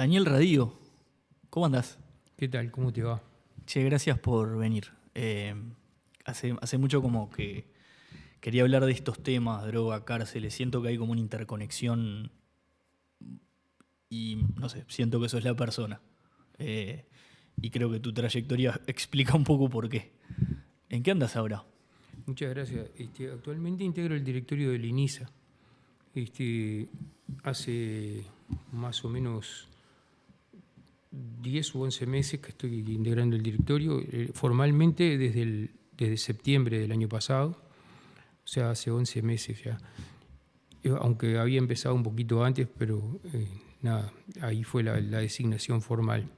Daniel Radío, ¿cómo andás? ¿Qué tal? ¿Cómo te va? Che, gracias por venir. Hace mucho como que quería hablar de estos temas, droga, cárceles. Siento que hay como una interconexión y no sé, siento que sos la persona. Eh, y creo que tu trayectoria explica un poco por qué. ¿En qué andas ahora? Muchas gracias. Actualmente integro el directorio del INISA. Hace más o menos 10 u 11 meses que estoy integrando el directorio, formalmente desde septiembre del año pasado, o sea, hace 11 meses ya. Aunque había empezado un poquito antes, pero nada, ahí fue la designación formal.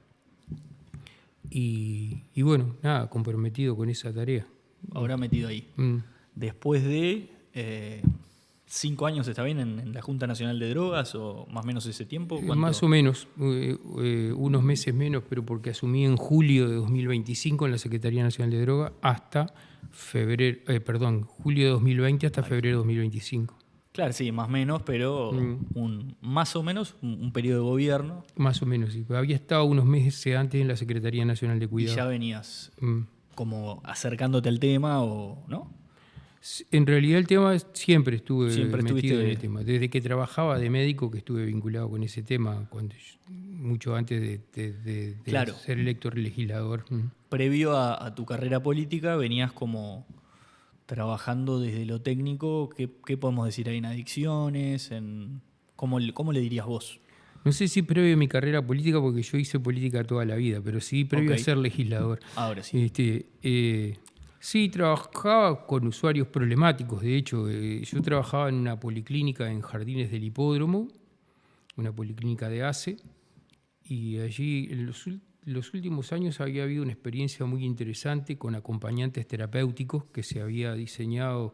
Y bueno, nada, comprometido con esa tarea. Ahora metido ahí. Mm. Después de 5 años, ¿está bien? En la Junta Nacional de Drogas o más o menos ese tiempo. ¿Cuánto? Más o menos, unos meses menos, pero porque asumí en julio de 2025 en la Secretaría Nacional de Droga hasta julio de 2020 hasta febrero de 2025. Claro, sí, más o menos, pero más o menos un periodo de gobierno. Más o menos, sí. Había estado unos meses antes en la Secretaría Nacional de Y Cuidado. ya venías como acercándote al tema, ¿o no? En realidad el tema siempre Siempre metido estuviste en el tema. Desde que trabajaba de médico que estuve vinculado con ese tema, mucho antes de Claro. ser electo legislador. Previo a tu carrera política venías como trabajando desde lo técnico. ¿Qué podemos decir ahí en adicciones? ¿Cómo le dirías vos? No sé si previo a mi carrera política, porque yo hice política toda la vida, pero sí previo Ok. a ser legislador. Ahora sí. Sí, trabajaba con usuarios problemáticos. De hecho, yo trabajaba en una policlínica en Jardines del Hipódromo, una policlínica de ACE, y allí en los últimos años había habido una experiencia muy interesante con acompañantes terapéuticos que se había diseñado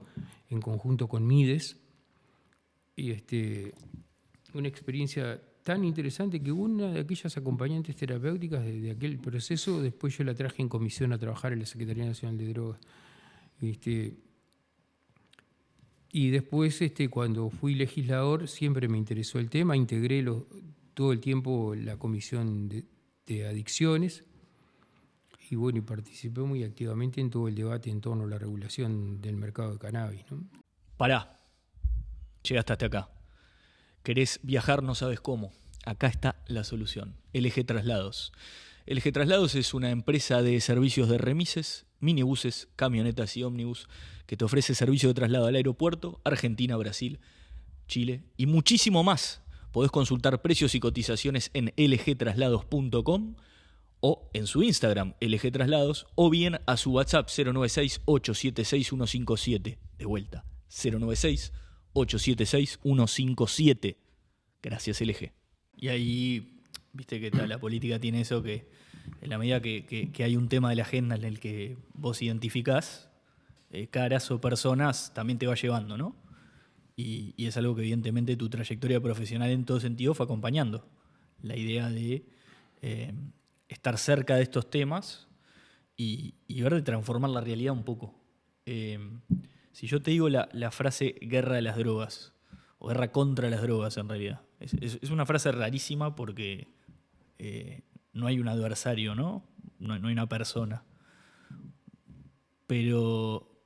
en conjunto con Mides. Y una experiencia tan interesante que una de aquellas acompañantes terapéuticas de aquel proceso, después yo la traje en comisión a trabajar en la Secretaría Nacional de Drogas. Y después, cuando fui legislador, siempre me interesó el tema, integré todo el tiempo la comisión de adicciones y bueno, y participé muy activamente en todo el debate en torno a la regulación del mercado de cannabis, ¿no? Pará. Llegaste hasta acá. ¿Querés viajar? No sabes cómo. Acá está la solución. LG Traslados. LG Traslados es una empresa de servicios de remises, minibuses, camionetas y ómnibus que te ofrece servicio de traslado al aeropuerto, Argentina, Brasil, Chile y muchísimo más. Podés consultar precios y cotizaciones en lgtraslados.com o en su Instagram, LG Traslados, o bien a su WhatsApp 096-876-157. De vuelta, 096-876-157. Gracias, LG. Y ahí, viste que la política tiene eso que en la medida que hay un tema de la agenda en el que vos identificás, caras o personas, también te va llevando, ¿no? Y es algo que evidentemente tu trayectoria profesional en todo sentido fue acompañando. La idea de estar cerca de estos temas y ver de transformar la realidad un poco. Si yo te digo la frase guerra de las drogas, o guerra contra las drogas en realidad, es una frase rarísima porque no hay un adversario, ¿no? No hay una persona. Pero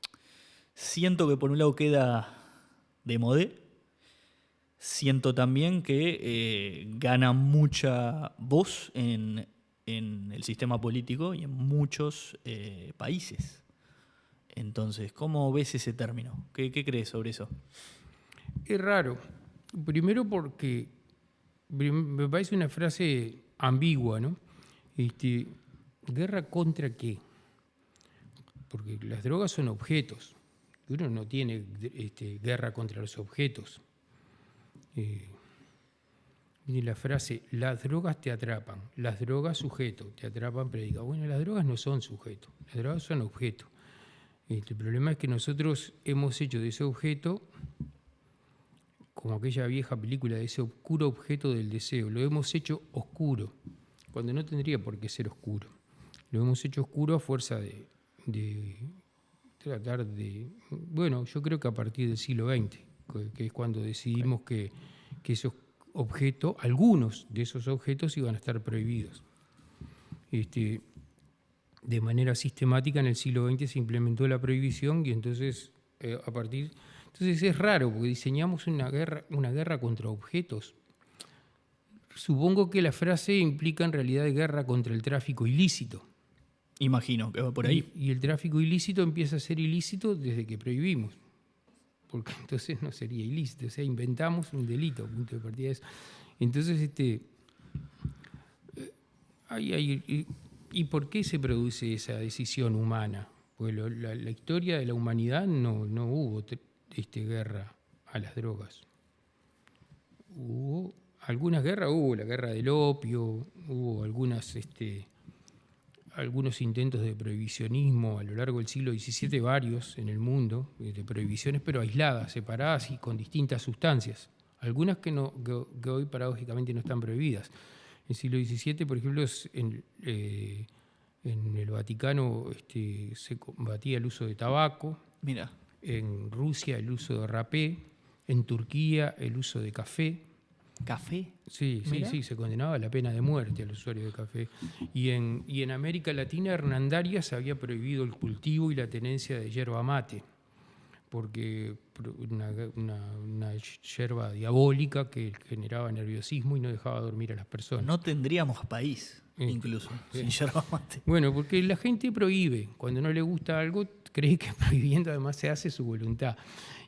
siento que por un lado queda de modé. Siento también que gana mucha voz en el sistema político y en muchos países. Entonces, ¿cómo ves ese término? ¿Qué crees sobre eso? Es raro. Primero porque me parece una frase ambigua, ¿no? ¿Guerra contra qué? Porque las drogas son objetos. Uno no tiene guerra contra los objetos. Y la frase, las drogas te atrapan, las drogas sujeto, te atrapan predica. Bueno, las drogas no son sujetos, las drogas son objetos. El problema es que nosotros hemos hecho de ese objeto, como aquella vieja película, de ese oscuro objeto del deseo, lo hemos hecho oscuro, cuando no tendría por qué ser oscuro. Lo hemos hecho oscuro a fuerza de tratar de... Bueno, yo creo que a partir del siglo XX, que es cuando decidimos que ese objeto, algunos de esos objetos iban a estar prohibidos. De manera sistemática en el siglo XX se implementó la prohibición y entonces entonces es raro porque diseñamos una guerra contra objetos. Supongo que la frase implica en realidad guerra contra el tráfico ilícito. Imagino que va por ahí. Y el tráfico ilícito empieza a ser ilícito desde que prohibimos. Porque entonces no sería ilícito. O sea, inventamos un delito, punto de partida es. Entonces, ¿y por qué se produce esa decisión humana? Pues la historia de la humanidad no hubo guerra a las drogas. Hubo algunas guerras, hubo la guerra del opio, hubo algunos intentos de prohibicionismo a lo largo del siglo XVII, varios en el mundo, de prohibiciones, pero aisladas, separadas y con distintas sustancias. Algunas que hoy paradójicamente no están prohibidas. En el siglo XVII, por ejemplo, en el Vaticano se combatía el uso de tabaco. Mira. En Rusia el uso de rapé. En Turquía el uso de café. ¿Café? Sí, se condenaba a la pena de muerte al usuario de café. Y en América Latina, Hernandarias había prohibido el cultivo y la tenencia de yerba mate, porque una yerba diabólica que generaba nerviosismo y no dejaba dormir a las personas. No tendríamos país, incluso, sin yerba mate. Bueno, porque la gente prohíbe. Cuando no le gusta algo, cree que prohibiendo además se hace su voluntad.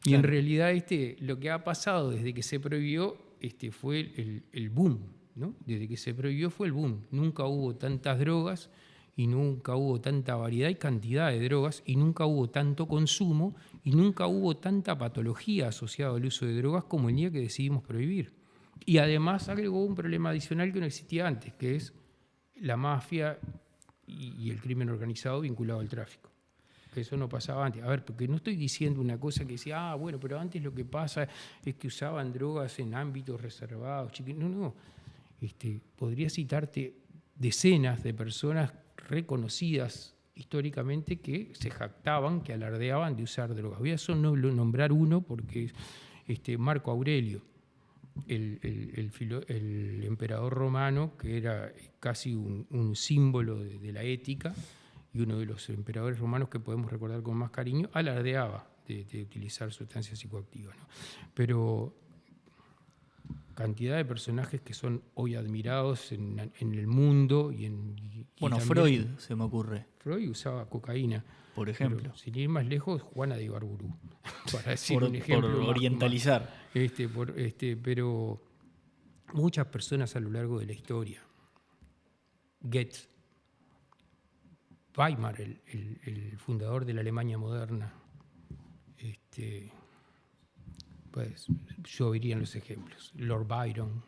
Y claro, en realidad lo que ha pasado desde que se prohibió fue el boom, ¿no? Desde que se prohibió fue el boom. Nunca hubo tantas drogas y nunca hubo tanta variedad y cantidad de drogas y nunca hubo tanto consumo y nunca hubo tanta patología asociada al uso de drogas como el día que decidimos prohibir. Y además agregó un problema adicional que no existía antes, que es la mafia y el crimen organizado vinculado al tráfico. Que eso no pasaba antes. A ver, porque no estoy diciendo una cosa que decía, bueno, pero antes lo que pasa es que usaban drogas en ámbitos reservados. No. Podría citarte decenas de personas reconocidas históricamente que se jactaban, que alardeaban de usar drogas. Voy a solo nombrar uno porque Marco Aurelio, el emperador romano, que era casi un símbolo de la ética, y uno de los emperadores romanos que podemos recordar con más cariño, alardeaba de utilizar sustancias psicoactivas, ¿no? Pero cantidad de personajes que son hoy admirados en el mundo y bueno, Freud se me ocurre. Freud usaba cocaína, por ejemplo. Pero, sin ir más lejos, Juana de Ibarburu, para decir un ejemplo. Por orientalizar. Pero muchas personas a lo largo de la historia. Goethe, Weimar, el fundador de la Alemania moderna. Pues lloverían los ejemplos. Lord Byron.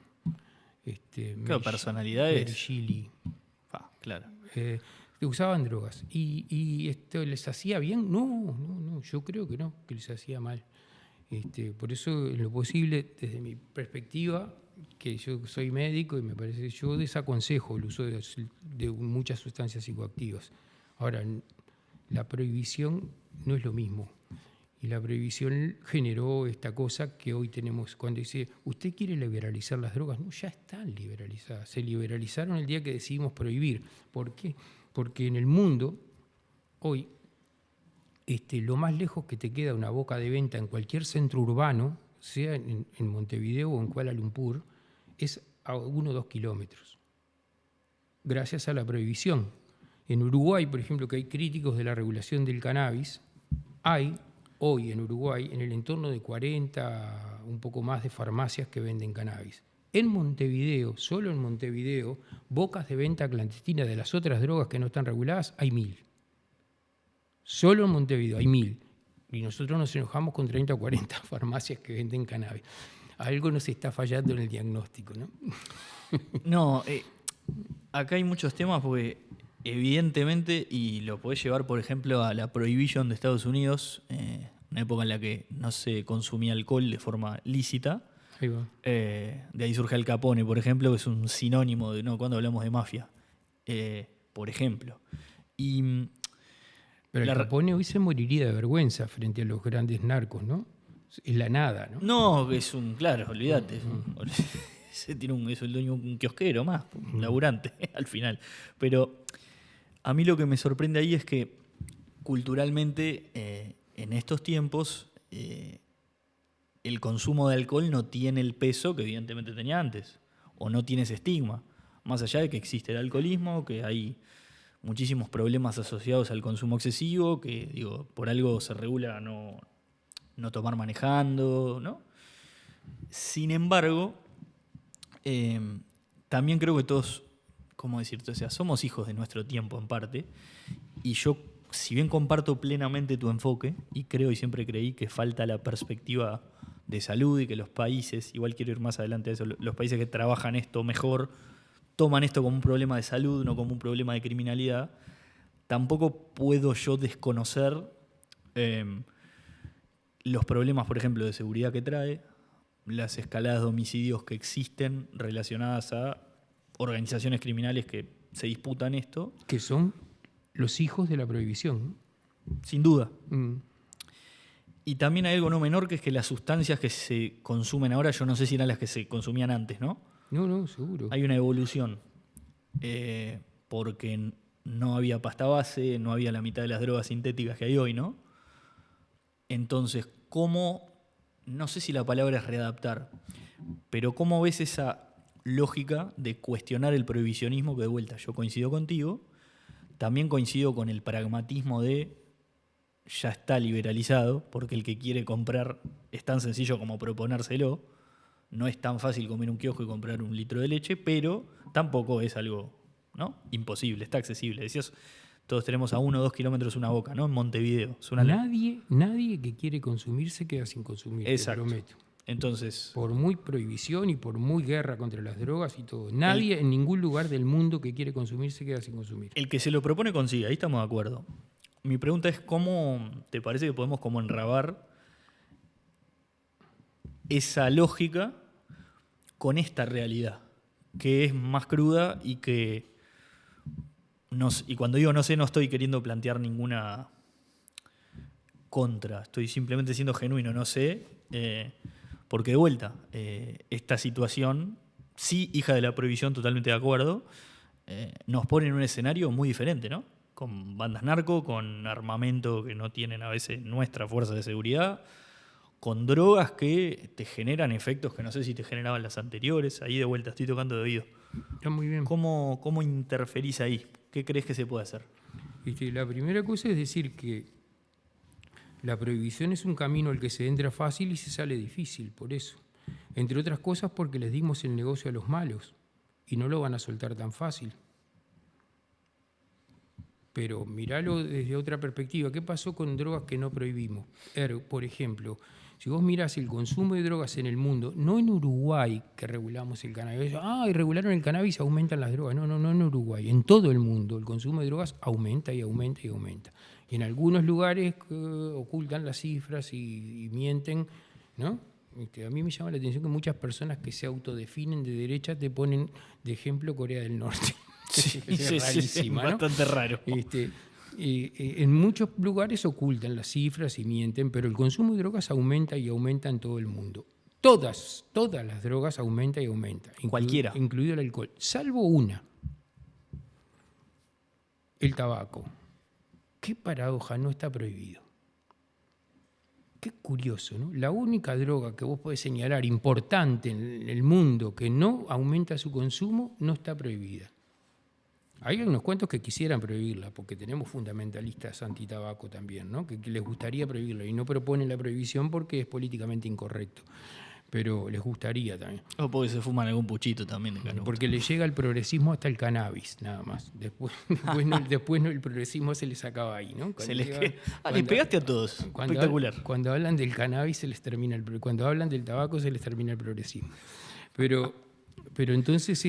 Claro, personalidades. Mary Shelley. Claro. Usaban drogas. ¿Y esto les hacía bien? No, yo creo que no, que les hacía mal. Por eso, en lo posible, desde mi perspectiva, que yo soy médico y me parece, yo desaconsejo el uso de muchas sustancias psicoactivas. Ahora, la prohibición no es lo mismo. Y la prohibición generó esta cosa que hoy tenemos. Cuando dice, ¿usted quiere liberalizar las drogas? No, ya están liberalizadas. Se liberalizaron el día que decidimos prohibir. ¿Por qué? Porque en el mundo, hoy, lo más lejos que te queda una boca de venta en cualquier centro urbano, sea en Montevideo o en Kuala Lumpur, es a 1 o 2 kilómetros. Gracias a la prohibición. En Uruguay, por ejemplo, que hay críticos de la regulación del cannabis, hay hoy en Uruguay en el entorno de 40, un poco más, de farmacias que venden cannabis. En Montevideo, solo en Montevideo, bocas de venta clandestina de las otras drogas que no están reguladas, hay 1000. Solo en Montevideo hay 1000. Y nosotros nos enojamos con 30 o 40 farmacias que venden cannabis. Algo nos está fallando en el diagnóstico, ¿no? No, acá hay muchos temas porque evidentemente, y lo podés llevar, por ejemplo, a la prohibition de Estados Unidos, una época en la que no se consumía alcohol de forma lícita. Ahí va. De ahí surge Al Capone, por ejemplo, que es un sinónimo de cuando hablamos de mafia, por ejemplo. Pero Al Capone hoy se moriría de vergüenza frente a los grandes narcos, ¿no? Es la nada, ¿no? No, es claro, olvídate. es el dueño de un kiosquero más, un laburante al final. Pero a mí lo que me sorprende ahí es que culturalmente en estos tiempos el consumo de alcohol no tiene el peso que evidentemente tenía antes, o no tiene ese estigma, más allá de que existe el alcoholismo, que hay muchísimos problemas asociados al consumo excesivo, que digo, por algo se regula no tomar manejando, ¿no? Sin embargo, también creo que todos, ¿cómo decirte? O sea, somos hijos de nuestro tiempo en parte, y yo, si bien comparto plenamente tu enfoque, y creo y siempre creí que falta la perspectiva de salud y que los países, igual quiero ir más adelante a eso, los países que trabajan esto mejor, toman esto como un problema de salud, no como un problema de criminalidad, tampoco puedo yo desconocer los problemas, por ejemplo, de seguridad que trae, las escaladas de homicidios que existen relacionadas a organizaciones criminales que se disputan esto. Que son los hijos de la prohibición. Sin duda. Mm. Y también hay algo no menor, que es que las sustancias que se consumen ahora, yo no sé si eran las que se consumían antes, ¿no? No, seguro. Hay una evolución. Porque no había pasta base, no había la mitad de las drogas sintéticas que hay hoy, ¿no? Entonces, ¿cómo, no sé si la palabra es readaptar, pero cómo ves esa lógica de cuestionar el prohibicionismo, que de vuelta yo coincido contigo, también coincido con el pragmatismo de ya está liberalizado, porque el que quiere comprar es tan sencillo como proponérselo, no es tan fácil comer un kiosco y comprar un litro de leche, pero tampoco es algo, ¿no?, imposible, está accesible. Decías, todos tenemos a 1 o 2 kilómetros una boca, ¿no? En Montevideo. Es una Nadie que quiere consumir se queda sin consumir. Exacto. Te prometo. Entonces, por muy prohibición y por muy guerra contra las drogas y todo, nadie en ningún lugar del mundo que quiere consumir se queda sin consumir. El que se lo propone consigue, ahí estamos de acuerdo. Mi pregunta es, ¿cómo te parece que podemos como enrabar esa lógica con esta realidad, que es más cruda y que... y cuando digo no sé, no estoy queriendo plantear ninguna contra, estoy simplemente siendo genuino, no sé, porque de vuelta, esta situación, sí, hija de la prohibición, totalmente de acuerdo, nos pone en un escenario muy diferente, ¿no? Con bandas narco, con armamento que no tienen a veces nuestras fuerzas de seguridad, con drogas que te generan efectos que no sé si te generaban las anteriores. Ahí de vuelta, estoy tocando de oído. Está muy bien. ¿Cómo interferís ahí? ¿Qué crees que se puede hacer? La primera cosa es decir que la prohibición es un camino al que se entra fácil y se sale difícil, por eso. Entre otras cosas porque les dimos el negocio a los malos y no lo van a soltar tan fácil. Pero miralo desde otra perspectiva. ¿Qué pasó con drogas que no prohibimos? Por ejemplo, si vos mirás el consumo de drogas en el mundo, no en Uruguay, que regulamos el cannabis, y regularon el cannabis, aumentan las drogas. No en Uruguay. En todo el mundo el consumo de drogas aumenta y aumenta y aumenta. Y en algunos lugares ocultan las cifras y mienten, ¿no? A mí me llama la atención que muchas personas que se autodefinen de derecha te ponen de ejemplo Corea del Norte. Sí, es rarísima, ¿no? Bastante raro. En muchos lugares ocultan las cifras y mienten, pero el consumo de drogas aumenta y aumenta en todo el mundo. Todas las drogas aumentan y aumentan. Cualquiera. Incluido el alcohol. Salvo una. El tabaco. Qué paradoja, no está prohibido. Qué curioso, ¿no? La única droga que vos podés señalar importante en el mundo que no aumenta su consumo no está prohibida. Hay unos cuantos que quisieran prohibirla, porque tenemos fundamentalistas antitabaco también, ¿no? Que les gustaría prohibirla y no proponen la prohibición porque es políticamente incorrecto. Pero les gustaría también. O porque se fuman algún puchito también de canuto. Porque les llega el progresismo hasta el cannabis, nada más. Después el progresismo se les acaba ahí, ¿no? Le pegaste a todos. Espectacular. Cuando hablan del cannabis se les termina cuando hablan del tabaco se les termina el progresismo. Pero entonces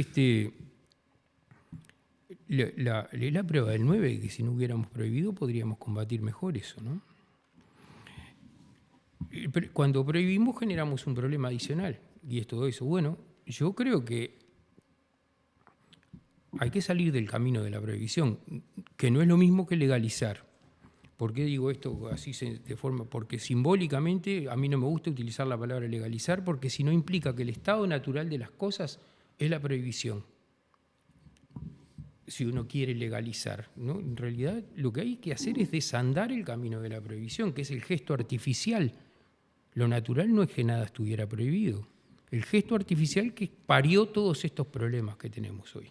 la prueba del 9, que si no hubiéramos prohibido podríamos combatir mejor eso, ¿no? Cuando prohibimos generamos un problema adicional, y es todo eso. Bueno, yo creo que hay que salir del camino de la prohibición, que no es lo mismo que legalizar, ¿Por qué digo esto así de forma? Porque simbólicamente a mí no me gusta utilizar la palabra legalizar, porque si no implica que el estado natural de las cosas es la prohibición. Si uno quiere legalizar, ¿no? En realidad lo que hay que hacer es desandar el camino de la prohibición, que es el gesto artificial. Lo natural no es que nada estuviera prohibido. El gesto artificial que parió todos estos problemas que tenemos hoy.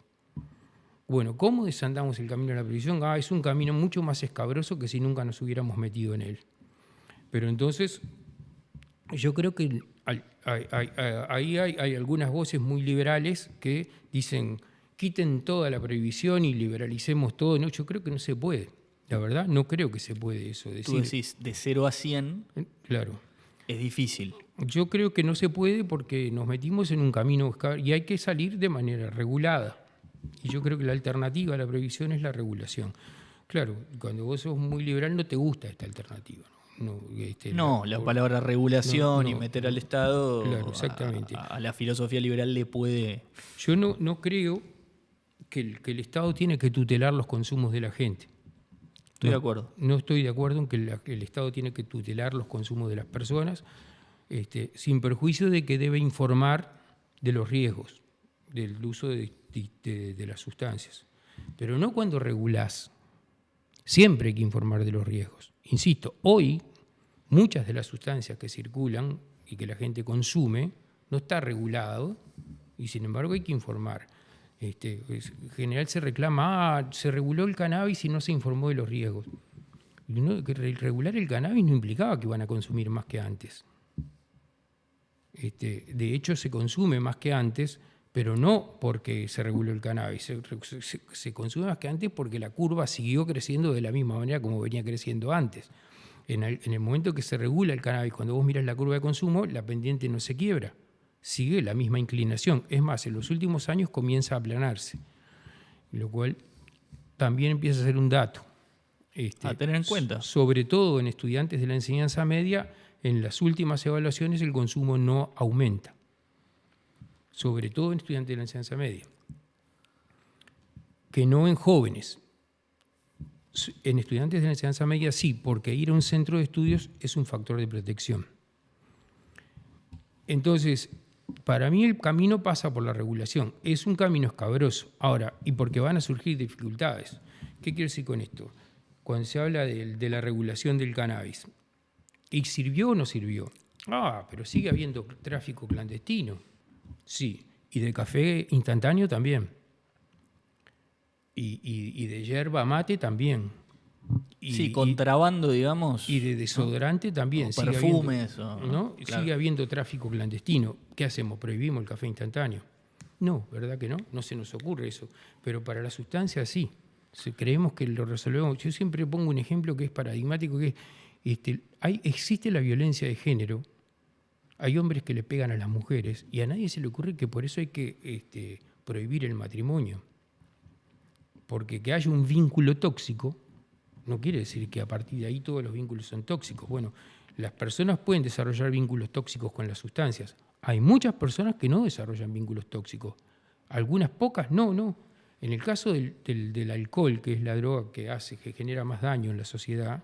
Bueno, ¿cómo desandamos el camino de la prohibición? Es un camino mucho más escabroso que si nunca nos hubiéramos metido en él. Pero entonces, yo creo que ahí hay algunas voces muy liberales que dicen, quiten toda la prohibición y liberalicemos todo. No, yo creo que no se puede. La verdad, no creo que se puede eso decir. Tú decís, de 0 a 100, claro, es difícil. Yo creo que no se puede porque nos metimos en un camino y hay que salir de manera regulada. Y yo creo que la alternativa a la prohibición es la regulación. Claro, cuando vos sos muy liberal no te gusta esta alternativa. La palabra regulación y meter al Estado, claro, exactamente. A la filosofía liberal le puede... Yo no creo que el Estado tiene que tutelar los consumos de la gente. Estoy de acuerdo. No estoy de acuerdo en que el Estado tiene que tutelar los consumos de las personas, sin perjuicio de que debe informar de los riesgos del uso de las sustancias. Pero no cuando regulás. Siempre hay que informar de los riesgos. Insisto, hoy muchas de las sustancias que circulan y que la gente consume no está regulado y sin embargo hay que informar. En general se reclama, se reguló el cannabis y no se informó de los riesgos. Que regular el cannabis no implicaba que iban a consumir más que antes. De hecho, se consume más que antes, pero no porque se reguló el cannabis. Se consume más que antes porque la curva siguió creciendo de la misma manera como venía creciendo antes. En el momento que se regula el cannabis, cuando vos miras la curva de consumo, la pendiente no se quiebra. Sigue la misma inclinación. Es más, en los últimos años comienza a aplanarse, lo cual también empieza a ser un dato. A tener en cuenta. Sobre todo en estudiantes de la enseñanza media, en las últimas evaluaciones el consumo no aumenta. Sobre todo en estudiantes de la enseñanza media. Que no en jóvenes. En estudiantes de la enseñanza media sí, porque ir a un centro de estudios es un factor de protección. Entonces, para mí el camino pasa por la regulación. Es un camino escabroso. Ahora, y porque van a surgir dificultades. ¿Qué quiero decir con esto? Cuando se habla de la regulación del cannabis. ¿Y sirvió o no sirvió? Pero sigue habiendo tráfico clandestino. Sí. Y de café instantáneo también. Y de yerba mate también. Sí, contrabando, digamos. Y de desodorante también. O perfumes. ¿no? Claro. Sigue habiendo tráfico clandestino. ¿Qué hacemos? ¿Prohibimos el café instantáneo? No, ¿verdad que no? No se nos ocurre eso. Pero para la sustancia sí. Creemos que lo resolvemos. Yo siempre pongo un ejemplo que es paradigmático, que es, existe la violencia de género. Hay hombres que le pegan a las mujeres y a nadie se le ocurre que por eso hay que prohibir el matrimonio. Porque que haya un vínculo tóxico no quiere decir que a partir de ahí todos los vínculos son tóxicos. Bueno, las personas pueden desarrollar vínculos tóxicos con las sustancias. Hay muchas personas que no desarrollan vínculos tóxicos. Algunas pocas no. En el caso del alcohol, que es la droga que genera más daño en la sociedad,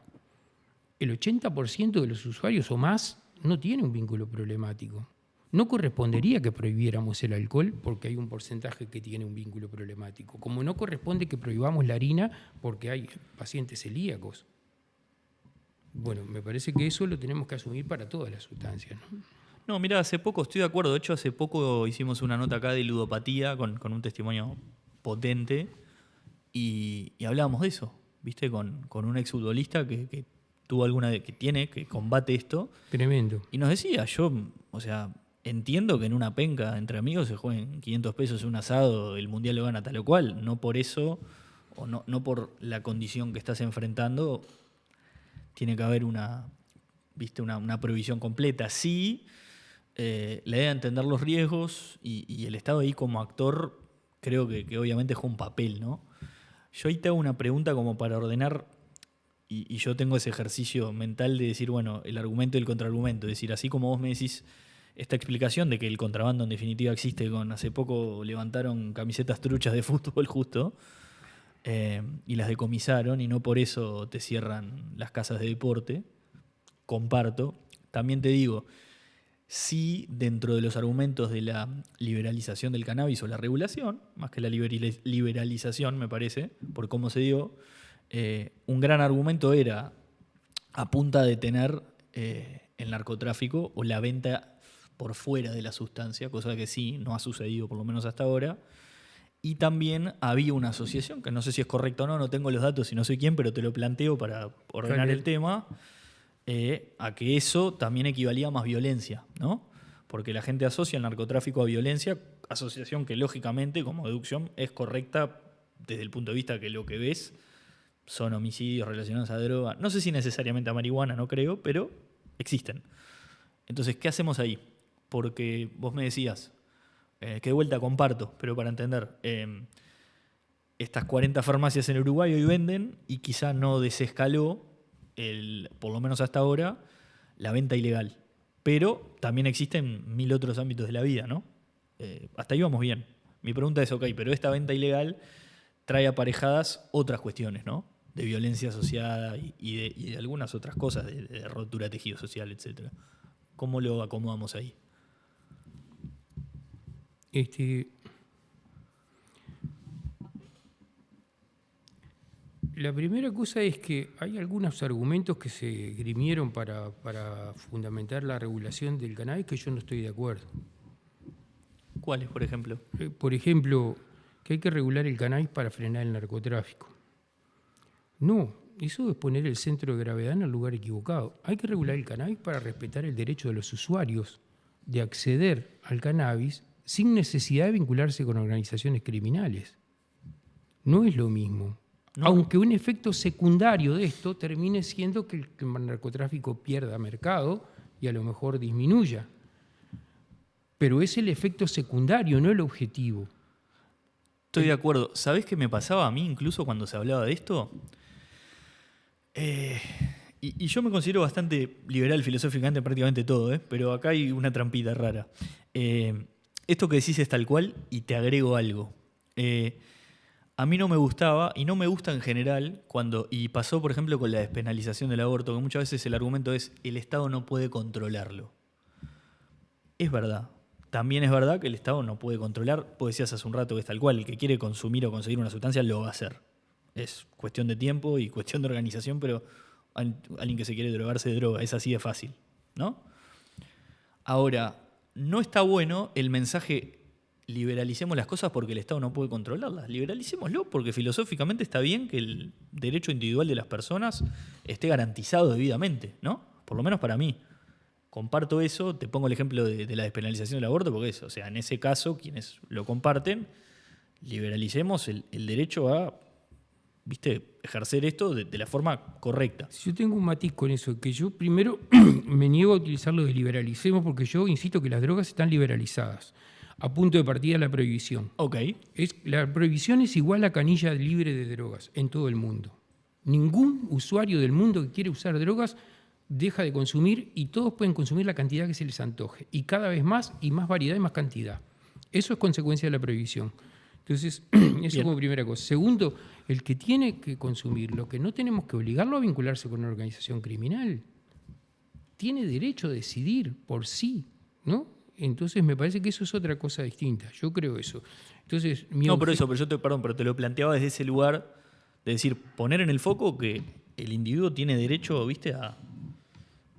el 80% de los usuarios o más no tiene un vínculo problemático. No correspondería que prohibiéramos el alcohol porque hay un porcentaje que tiene un vínculo problemático, como no corresponde que prohibamos la harina porque hay pacientes celíacos. Bueno, me parece que eso lo tenemos que asumir para todas las sustancias, ¿no? No, mira, hace poco, estoy de acuerdo, de hecho hace poco hicimos una nota acá de ludopatía con un testimonio potente y hablábamos de eso, ¿viste? Con un exfutbolista que tuvo que combate esto. Tremendo. Y nos decía, entiendo que en una penca entre amigos se jueguen 500 pesos un asado, el mundial lo gana tal o cual, no por eso, o no por la condición que estás enfrentando, tiene que haber una prohibición completa. Sí, la idea de entender los riesgos y el Estado ahí como actor, creo que obviamente juega un papel, ¿no? Yo ahí te hago una pregunta como para ordenar, y yo tengo ese ejercicio mental de decir, bueno, el argumento y el contraargumento, es decir, así como vos me decís esta explicación de que el contrabando en definitiva existe, hace poco levantaron camisetas truchas de fútbol justo, y las decomisaron y no por eso te cierran las casas de deporte. Comparto. También te digo, sí, dentro de los argumentos de la liberalización del cannabis o la regulación, más que la liberalización me parece, por cómo se dio, un gran argumento era a punta de tener el narcotráfico o la venta por fuera de la sustancia, cosa que sí, no ha sucedido por lo menos hasta ahora. Y también había una asociación, que no sé si es correcto o no, no tengo los datos y no sé quién, pero te lo planteo para ordenar el tema, a que eso también equivalía a más violencia, ¿no? Porque la gente asocia el narcotráfico a violencia, asociación que lógicamente, como deducción, es correcta desde el punto de vista que lo que ves son homicidios relacionados a droga. No sé si necesariamente a marihuana, no creo, pero existen. Entonces, ¿qué hacemos ahí? Porque vos me decías, que de vuelta comparto, pero para entender, estas 40 farmacias en Uruguay hoy venden y quizá no desescaló, por lo menos hasta ahora, la venta ilegal. Pero también existen 1000 otros ámbitos de la vida, ¿no? Hasta ahí vamos bien. Mi pregunta es, ok, pero esta venta ilegal trae aparejadas otras cuestiones, ¿no? De violencia asociada y de algunas otras cosas, de rotura de tejido social, etc. ¿Cómo lo acomodamos ahí? La primera cosa es que hay algunos argumentos que se grimieron para fundamentar la regulación del cannabis que yo no estoy de acuerdo. ¿Cuáles, por ejemplo? Por ejemplo, que hay que regular el cannabis para frenar el narcotráfico. No, eso es poner el centro de gravedad en el lugar equivocado. Hay que regular el cannabis para respetar el derecho de los usuarios de acceder al cannabis sin necesidad de vincularse con organizaciones criminales. No es lo mismo. No. Aunque un efecto secundario de esto termine siendo que el narcotráfico pierda mercado y a lo mejor disminuya. Pero es el efecto secundario, no el objetivo. Estoy de acuerdo. ¿Sabés qué me pasaba a mí incluso cuando se hablaba de esto? Y yo me considero bastante liberal filosóficamente en prácticamente todo, pero acá hay una trampita rara. Esto que decís es tal cual y te agrego algo. A mí no me gustaba y no me gusta en general y pasó por ejemplo con la despenalización del aborto, que muchas veces el argumento es el Estado no puede controlarlo. Es verdad. También es verdad que el Estado no puede controlar, vos decías hace un rato que es tal cual, el que quiere consumir o conseguir una sustancia lo va a hacer. Es cuestión de tiempo y cuestión de organización, pero alguien que se quiere drogar se droga, es así de fácil, ¿no? Ahora, no está bueno el mensaje liberalicemos las cosas porque el Estado no puede controlarlas. Liberalicémoslo porque filosóficamente está bien que el derecho individual de las personas esté garantizado debidamente, ¿no? Por lo menos para mí. Comparto eso, te pongo el ejemplo de la despenalización del aborto porque eso, o sea, en ese caso, quienes lo comparten, liberalicemos el derecho a, ejercer esto de la forma correcta. Yo tengo un matiz con eso, que yo primero me niego a utilizar lo de liberalicemos porque yo insisto que las drogas están liberalizadas. A punto de partida la prohibición. Ok. La prohibición es igual a canilla libre de drogas en todo el mundo. Ningún usuario del mundo que quiere usar drogas deja de consumir y todos pueden consumir la cantidad que se les antoje. Y cada vez más y más variedad y más cantidad. Eso es consecuencia de la prohibición. Entonces, eso como primera cosa. Segundo, el que tiene que consumir, lo que no tenemos que obligarlo a vincularse con una organización criminal, tiene derecho a decidir por sí, ¿no? Entonces me parece que eso es otra cosa distinta. Yo creo eso. Entonces, pero yo te lo planteaba desde ese lugar de decir, poner en el foco que el individuo tiene derecho, a,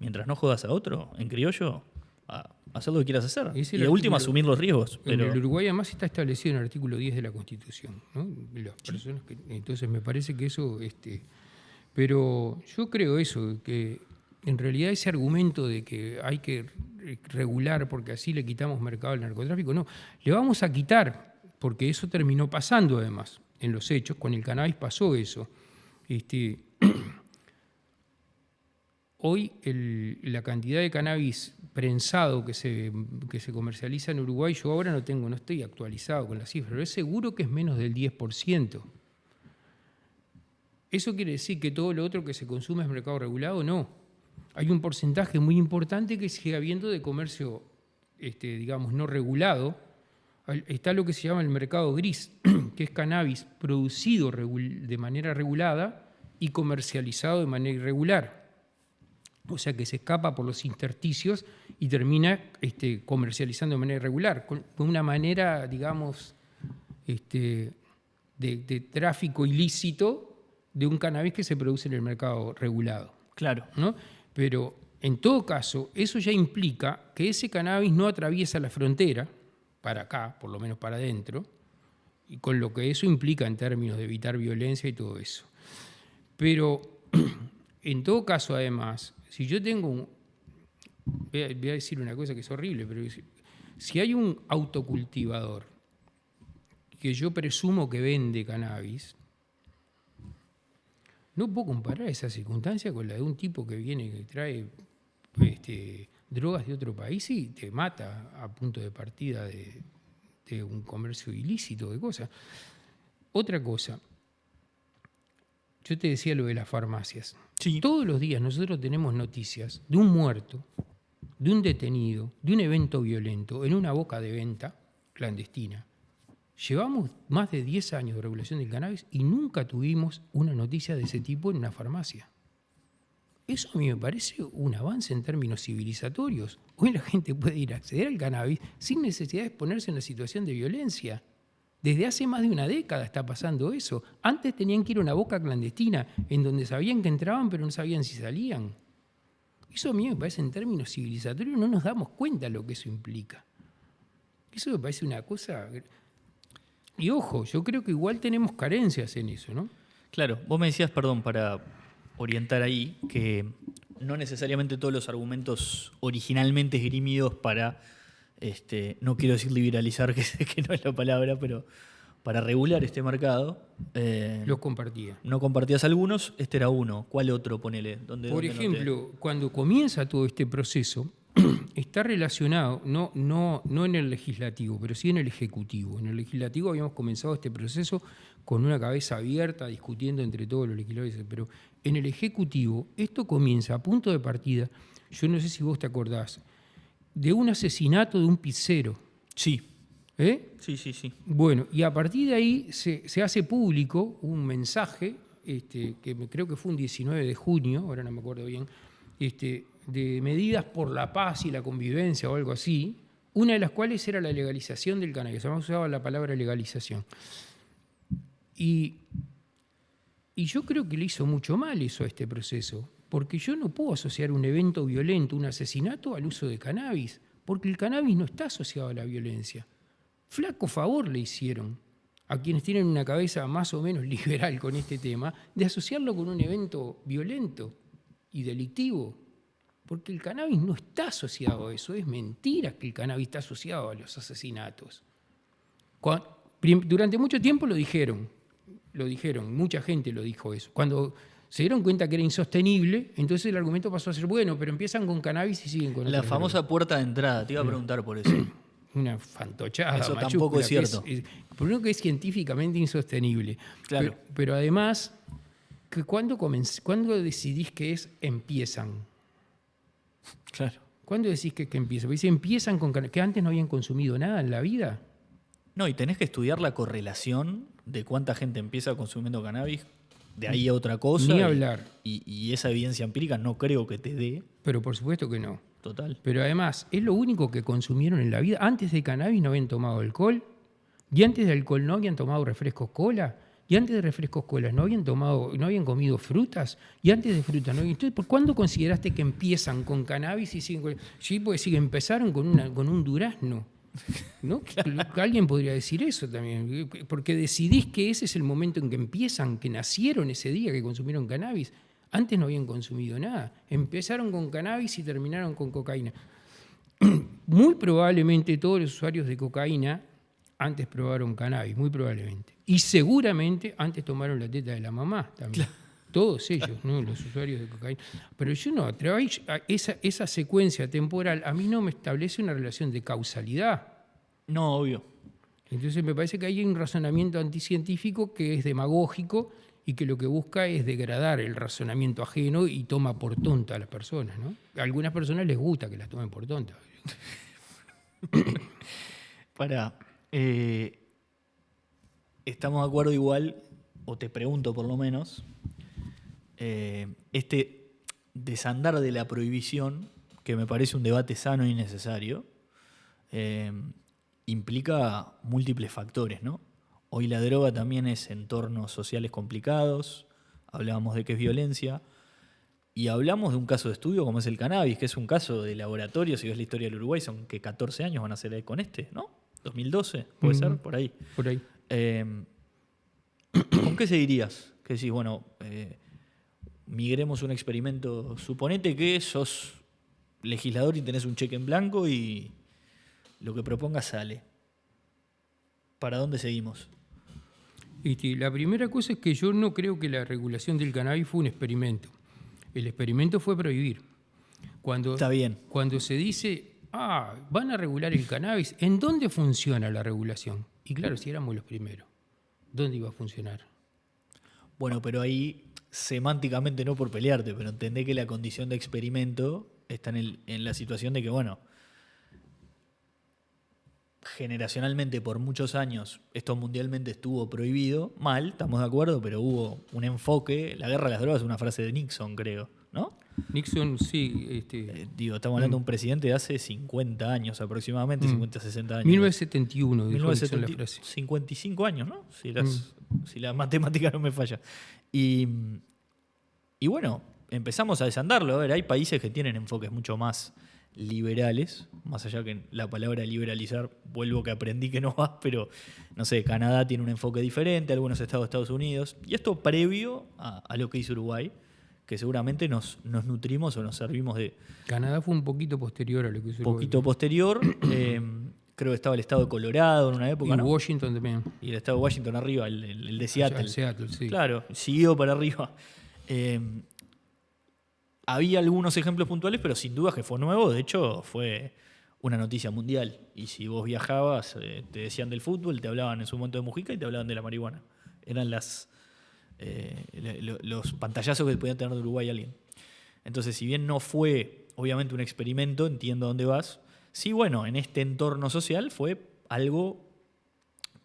mientras no jodas a otro, en criollo, a hacer lo que quieras hacer. Y de última asumir los riesgos. Pero en el Uruguay además está establecido en el artículo 10 de la Constitución, ¿no? Las personas entonces me parece que eso... pero yo creo eso, que en realidad ese argumento de que hay que regular porque así le quitamos mercado al narcotráfico, no, le vamos a quitar, porque eso terminó pasando además en los hechos, con el cannabis pasó eso. Hoy la cantidad de cannabis prensado que se comercializa en Uruguay, yo ahora no estoy actualizado con la cifra, pero es seguro que es menos del 10%. ¿Eso quiere decir que todo lo otro que se consume es mercado regulado? No. Hay un porcentaje muy importante que sigue habiendo de comercio, no regulado, Está lo que se llama el mercado gris, que es cannabis producido de manera regulada y comercializado de manera irregular. O sea que se escapa por los intersticios y termina comercializando de manera irregular, con una manera, digamos, de tráfico ilícito de un cannabis que se produce en el mercado regulado. Claro. ¿No? Pero en todo caso, eso ya implica que ese cannabis no atraviesa la frontera, para acá, por lo menos para adentro, y con lo que eso implica en términos de evitar violencia y todo eso. Pero en todo caso, además, si yo tengo voy a decir una cosa que es horrible, pero si hay un autocultivador que yo presumo que vende cannabis, no puedo comparar esa circunstancia con la de un tipo que viene que trae drogas de otro país y te mata a punto de partida de un comercio ilícito de cosas. Otra cosa, yo te decía lo de las farmacias. Sí. Todos los días nosotros tenemos noticias de un muerto, de un detenido, de un evento violento en una boca de venta clandestina. Llevamos más de 10 años de regulación del cannabis y nunca tuvimos una noticia de ese tipo en una farmacia. Eso a mí me parece un avance en términos civilizatorios. Hoy la gente puede ir a acceder al cannabis sin necesidad de exponerse a una situación de violencia. Desde hace más de una década está pasando eso. Antes tenían que ir a una boca clandestina en donde sabían que entraban pero no sabían si salían. Eso a mí me parece en términos civilizatorios, no nos damos cuenta de lo que eso implica. Eso me parece una cosa... Y ojo, yo creo que igual tenemos carencias en eso, ¿no? Claro, vos me decías, perdón, para orientar ahí, que no necesariamente todos los argumentos originalmente esgrimidos para, no quiero decir liberalizar, que sé que no es la palabra, pero para regular este mercado. Los compartía. No compartías algunos, este era uno. ¿Cuál otro, ponele? Por ejemplo, cuando comienza todo este proceso, está relacionado, no en el legislativo, pero sí en el ejecutivo. En el legislativo habíamos comenzado este proceso con una cabeza abierta, discutiendo entre todos los legisladores, pero en el ejecutivo esto comienza a punto de partida, yo no sé si vos te acordás, de un asesinato de un pizzero. Sí. Sí. Bueno, y a partir de ahí se hace público un mensaje, que creo que fue un 19 de junio, ahora no me acuerdo bien, de medidas por la paz y la convivencia o algo así, una de las cuales era la legalización del cannabis. Además usaba la palabra legalización. Y yo creo que le hizo mucho mal eso a este proceso, porque yo no puedo asociar un evento violento, un asesinato, al uso de cannabis, porque el cannabis no está asociado a la violencia. Flaco favor le hicieron a quienes tienen una cabeza más o menos liberal con este tema, de asociarlo con un evento violento y delictivo. Porque el cannabis no está asociado a eso, es mentira que el cannabis está asociado a los asesinatos. Durante mucho tiempo lo dijeron, mucha gente lo dijo eso. Cuando se dieron cuenta que era insostenible, entonces el argumento pasó a ser, bueno, pero empiezan con cannabis y siguen con la famosa puerta de entrada, te iba a preguntar por eso. Una fantochada. Eso tampoco es cierto. Primero que es científicamente insostenible. Claro. Pero además, ¿cuándo decidís que empiezan? Claro. ¿Cuándo decís que empiezan? Porque si empiezan con que antes no habían consumido nada en la vida. No, y tenés que estudiar la correlación de cuánta gente empieza consumiendo cannabis, de ahí a otra cosa. Ni hablar. Y esa evidencia empírica no creo que te dé. Pero por supuesto que no. Total. Pero además, es lo único que consumieron en la vida. Antes de cannabis no habían tomado alcohol, y antes de alcohol no habían tomado refrescos cola, y antes de refrescos cola no habían comido frutas, y antes de frutas no habían... Entonces, ¿por cuándo consideraste que empiezan con cannabis y siguen con... Sí, porque sí, empezaron con un durazno, ¿no? Claro. Alguien podría decir eso también, porque decidís que ese es el momento en que empiezan, que nacieron ese día que consumieron cannabis. Antes no habían consumido nada. Empezaron con cannabis y terminaron con cocaína. Muy probablemente todos los usuarios de cocaína antes probaron cannabis, muy probablemente. Y seguramente antes tomaron la teta de la mamá también. Claro. Todos ellos, ¿no? Los usuarios de cocaína. Pero yo no, esa secuencia temporal a mí no me establece una relación de causalidad. No, obvio. Entonces me parece que hay un razonamiento anticientífico que es demagógico y que lo que busca es degradar el razonamiento ajeno y toma por tonta a las personas, ¿no? A algunas personas les gusta que las tomen por tonta. Estamos de acuerdo igual, o te pregunto por lo menos, este desandar de la prohibición, que me parece un debate sano y necesario, implica múltiples factores, ¿no? Hoy la droga también es entornos sociales complicados, hablábamos de que es violencia, y hablamos de un caso de estudio como es el cannabis, que es un caso de laboratorio. Si ves la historia del Uruguay, son que 14 años van a ser con este, ¿no? 2012, puede ser, por ahí. Por ahí. ¿Con qué seguirías? Que decís, bueno, migremos un experimento. Suponete que sos legislador y tenés un cheque en blanco y lo que propongas sale. ¿Para dónde seguimos? La primera cosa es que yo no creo que la regulación del cannabis fue un experimento. El experimento fue prohibir. Está bien. Cuando se dice, van a regular el cannabis, ¿en dónde funciona la regulación? Y claro, si éramos los primeros, ¿dónde iba a funcionar? Bueno, pero ahí, semánticamente no por pelearte, pero entendé que la condición de experimento está en la situación de que, bueno, generacionalmente por muchos años esto mundialmente estuvo prohibido, mal, estamos de acuerdo, pero hubo un enfoque. La guerra de las drogas es una frase de Nixon, creo, ¿no? Nixon, sí. Estamos hablando de un presidente de hace 50 años aproximadamente, 50, 60 años. 1971, dijo Nixon la frase. 55 años, ¿no? Si la matemática no me falla. Y bueno, empezamos a desandarlo. A ver, hay países que tienen enfoques mucho más liberales, más allá que la palabra liberalizar, vuelvo que aprendí que no va, pero no sé, Canadá tiene un enfoque diferente, algunos estados de Estados Unidos, y esto previo a lo que hizo Uruguay, que seguramente nos nutrimos o nos servimos de... Canadá fue un poquito posterior a lo que hizo Uruguay. Poquito posterior, creo que estaba el estado de Colorado en una época, y ¿no? Washington también. Y el estado de Washington arriba, el de Seattle. El Seattle, sí. Claro, siguió para arriba. Había algunos ejemplos puntuales, pero sin duda que fue nuevo. De hecho, fue una noticia mundial. Y si vos viajabas, te decían del fútbol, te hablaban en su momento de Mujica y te hablaban de la marihuana. Eran los pantallazos que podía tener de Uruguay alguien. Entonces, si bien no fue, obviamente, un experimento, entiendo a dónde vas. Sí, bueno, en este entorno social fue algo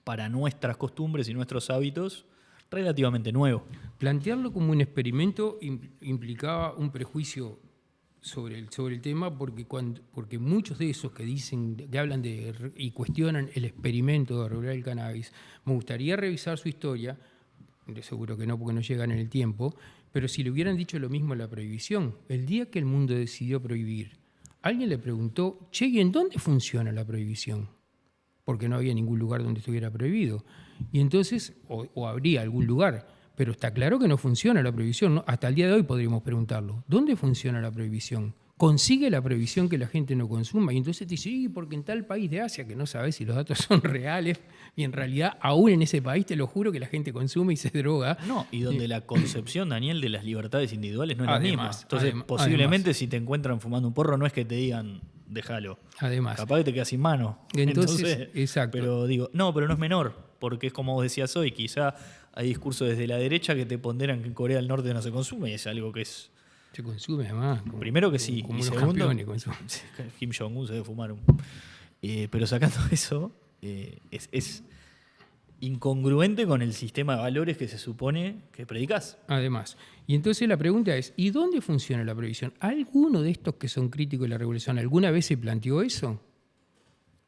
para nuestras costumbres y nuestros hábitos relativamente nuevo. Plantearlo como un experimento implicaba un prejuicio sobre el tema, porque muchos de esos que hablan y cuestionan el experimento de regular el cannabis, me gustaría revisar su historia, seguro que no porque no llegan en el tiempo, pero si le hubieran dicho lo mismo a la prohibición, el día que el mundo decidió prohibir, alguien le preguntó, che, ¿y en dónde funciona la prohibición? Porque no había ningún lugar donde estuviera prohibido. Y entonces, o habría algún lugar, pero está claro que no funciona la prohibición, ¿no? Hasta el día de hoy podríamos preguntarlo. ¿Dónde funciona la prohibición? ¿Consigue la prohibición que la gente no consuma? Y entonces te dice, sí, porque en tal país de Asia, que no sabes si los datos son reales, y en realidad aún en ese país te lo juro que la gente consume y se droga. No, y donde la concepción, Daniel, de las libertades individuales no es la misma. Entonces, posiblemente si te encuentran fumando un porro, no es que te digan, déjalo. Además. Capaz que te quedas sin mano. Entonces, exacto. Pero digo, no, pero no es menor, porque es como vos decías hoy, quizá hay discursos desde la derecha que te ponderan que en Corea del Norte no se consume, y es algo que es... Se consume además. Primero que sí, como y los segundo, campeones. Kim Jong-un se debe fumar pero sacando eso, es incongruente con el sistema de valores que se supone que predicás. Además. Y entonces la pregunta es, ¿y dónde funciona la prohibición? ¿Alguno de estos que son críticos de la regulación alguna vez se planteó eso?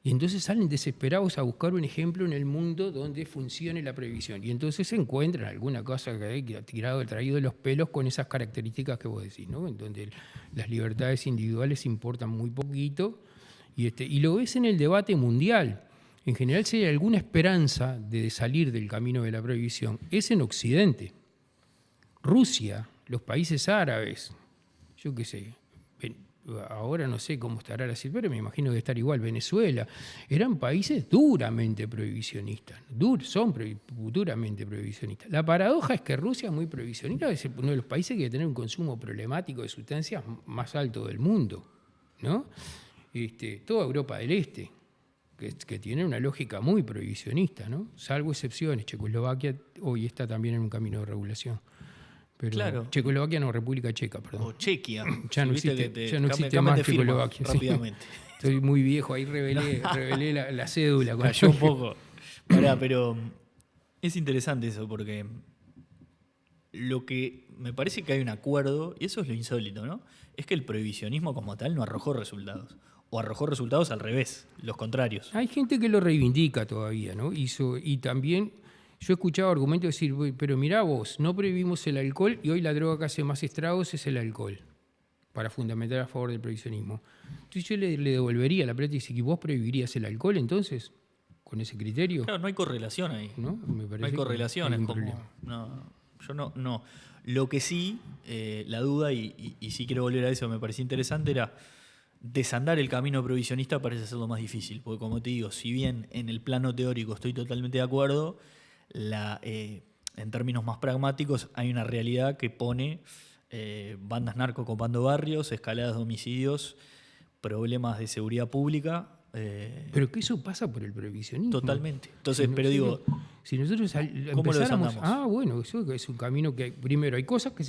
Y entonces salen desesperados a buscar un ejemplo en el mundo donde funcione la prohibición. Y entonces se encuentran alguna cosa que ha traído de los pelos con esas características que vos decís, ¿no? En donde las libertades individuales importan muy poquito. Y lo ves en el debate mundial. En general, si hay alguna esperanza de salir del camino de la prohibición, es en Occidente. Rusia, los países árabes, yo qué sé, ahora no sé cómo estará la situación, pero me imagino que debe estar igual. Venezuela, eran países duramente prohibicionistas, son duramente prohibicionistas. La paradoja es que Rusia es muy prohibicionista, es uno de los países que tiene un consumo problemático de sustancias más alto del mundo, ¿no? Toda Europa del Este, que tiene una lógica muy prohibicionista, ¿no? Salvo excepciones. Checoslovaquia hoy está también en un camino de regulación. Pero Claro. Checoslovaquia no, República Checa, perdón. O Chequia. Ya no Si viste existe, que ya no cambia- existe cambian más de firma Checoslovaquia. sí. rápidamente. Estoy muy viejo, ahí revelé la cédula. Cayó un poco. Pará, pero es interesante eso porque lo que me parece que hay un acuerdo, y eso es lo insólito, ¿no? Es que el prohibicionismo como tal no arrojó resultados. O arrojó resultados al revés, los contrarios. Hay gente que lo reivindica todavía, ¿no? Y también yo he escuchado argumentos decir, pero mirá vos, no prohibimos el alcohol y hoy la droga que hace más estragos es el alcohol, para fundamentar a favor del prohibicionismo. Entonces yo le devolvería la plata y dice, ¿y vos prohibirías el alcohol entonces? Con ese criterio, Claro, no hay correlación ahí. ¿no? Me parece No hay que correlación, hay es un como. problema. Yo no. Lo que sí, la duda, y sí quiero volver a eso, me parecía interesante, era desandar el camino provisionista parece ser lo más difícil. Porque como te digo, si bien en el plano teórico estoy totalmente de acuerdo, en términos más pragmáticos hay una realidad que pone bandas narco copando barrios, escaladas de homicidios, problemas de seguridad pública. Pero que eso pasa por el prohibicionismo. Totalmente. Entonces, Si pero digo, si nosotros ¿cómo lo empezáramos, desandamos? bueno, eso es un camino que primero hay cosas que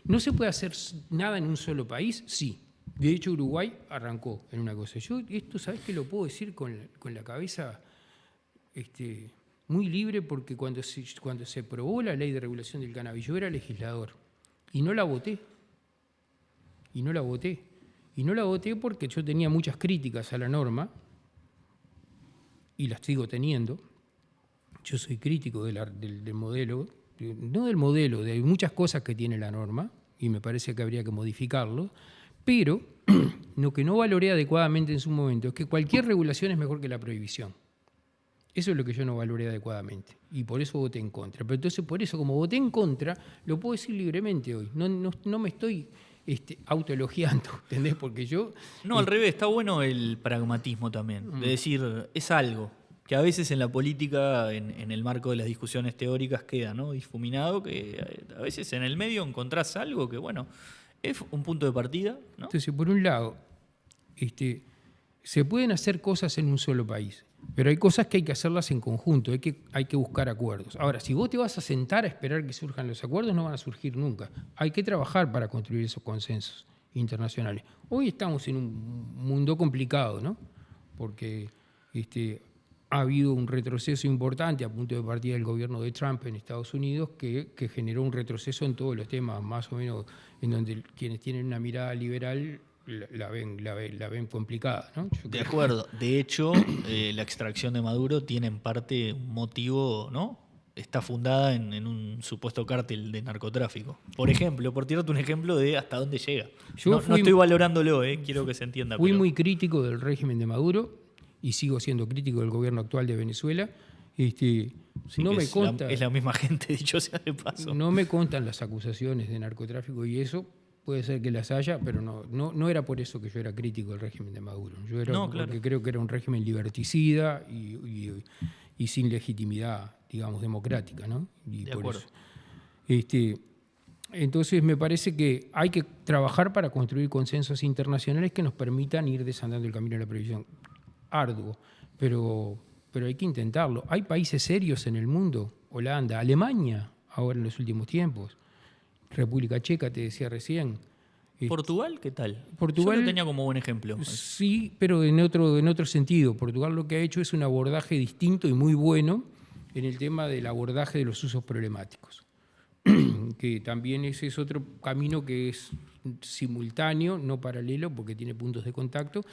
no se puede hacer nada en un solo país, sí. De hecho, Uruguay arrancó en una cosa. Yo esto, ¿sabes qué lo puedo decir con la cabeza muy libre? Porque cuando se aprobó la ley de regulación del cannabis, yo era legislador y no la voté. Y no la voté porque yo tenía muchas críticas a la norma y las sigo teniendo. Yo soy crítico del modelo, no del modelo, de muchas cosas que tiene la norma y me parece que habría que modificarlo, pero lo que no valoré adecuadamente en su momento es que cualquier regulación es mejor que la prohibición. Eso es lo que yo no valoré adecuadamente y por eso voté en contra. Pero entonces, por eso, como voté en contra, lo puedo decir libremente hoy. No me estoy autoelogiando, ¿entendés? Porque yo... no, al revés, está bueno el pragmatismo también. De decir, es algo que a veces en la política, en el marco de las discusiones teóricas, queda, ¿no? Difuminado, que a veces en el medio encontrás algo que, bueno, es un punto de partida, ¿no? Entonces, por un lado, se pueden hacer cosas en un solo país, pero hay cosas que hay que hacerlas en conjunto, hay que buscar acuerdos. Ahora, si vos te vas a sentar a esperar que surjan los acuerdos, no van a surgir nunca. Hay que trabajar para construir esos consensos internacionales. Hoy estamos en un mundo complicado, ¿no? Porque ha habido un retroceso importante a punto de partida del gobierno de Trump en Estados Unidos que generó un retroceso en todos los temas, más o menos en donde quienes tienen una mirada liberal la ven complicada, ¿no? De acuerdo. De hecho, la extracción de Maduro tiene en parte un motivo, ¿no? Está fundada en un supuesto cártel de narcotráfico. Por ejemplo, por tirarte un ejemplo de hasta dónde llega. No estoy valorándolo, quiero que se entienda. Fui muy crítico del régimen de Maduro y sigo siendo crítico del gobierno actual de Venezuela. No me consta, es la misma gente, dicho sea de paso. No me contan las acusaciones de narcotráfico y eso. Puede ser que las haya, pero no era por eso que yo era crítico del régimen de Maduro. Yo era porque creo que era un régimen liberticida y sin legitimidad, digamos, democrática, ¿no? Y de por acuerdo. eso. Entonces me parece que hay que trabajar para construir consensos internacionales que nos permitan ir desandando el camino de la prohibición. Arduo, pero hay que intentarlo. Hay países serios en el mundo, Holanda, Alemania, ahora en los últimos tiempos. República Checa, te decía recién. ¿Portugal qué tal? Portugal yo lo tenía como buen ejemplo. Sí, pero en otro sentido. Portugal lo que ha hecho es un abordaje distinto y muy bueno en el tema del abordaje de los usos problemáticos. Que también ese es otro camino que es simultáneo, no paralelo, porque tiene puntos de contacto,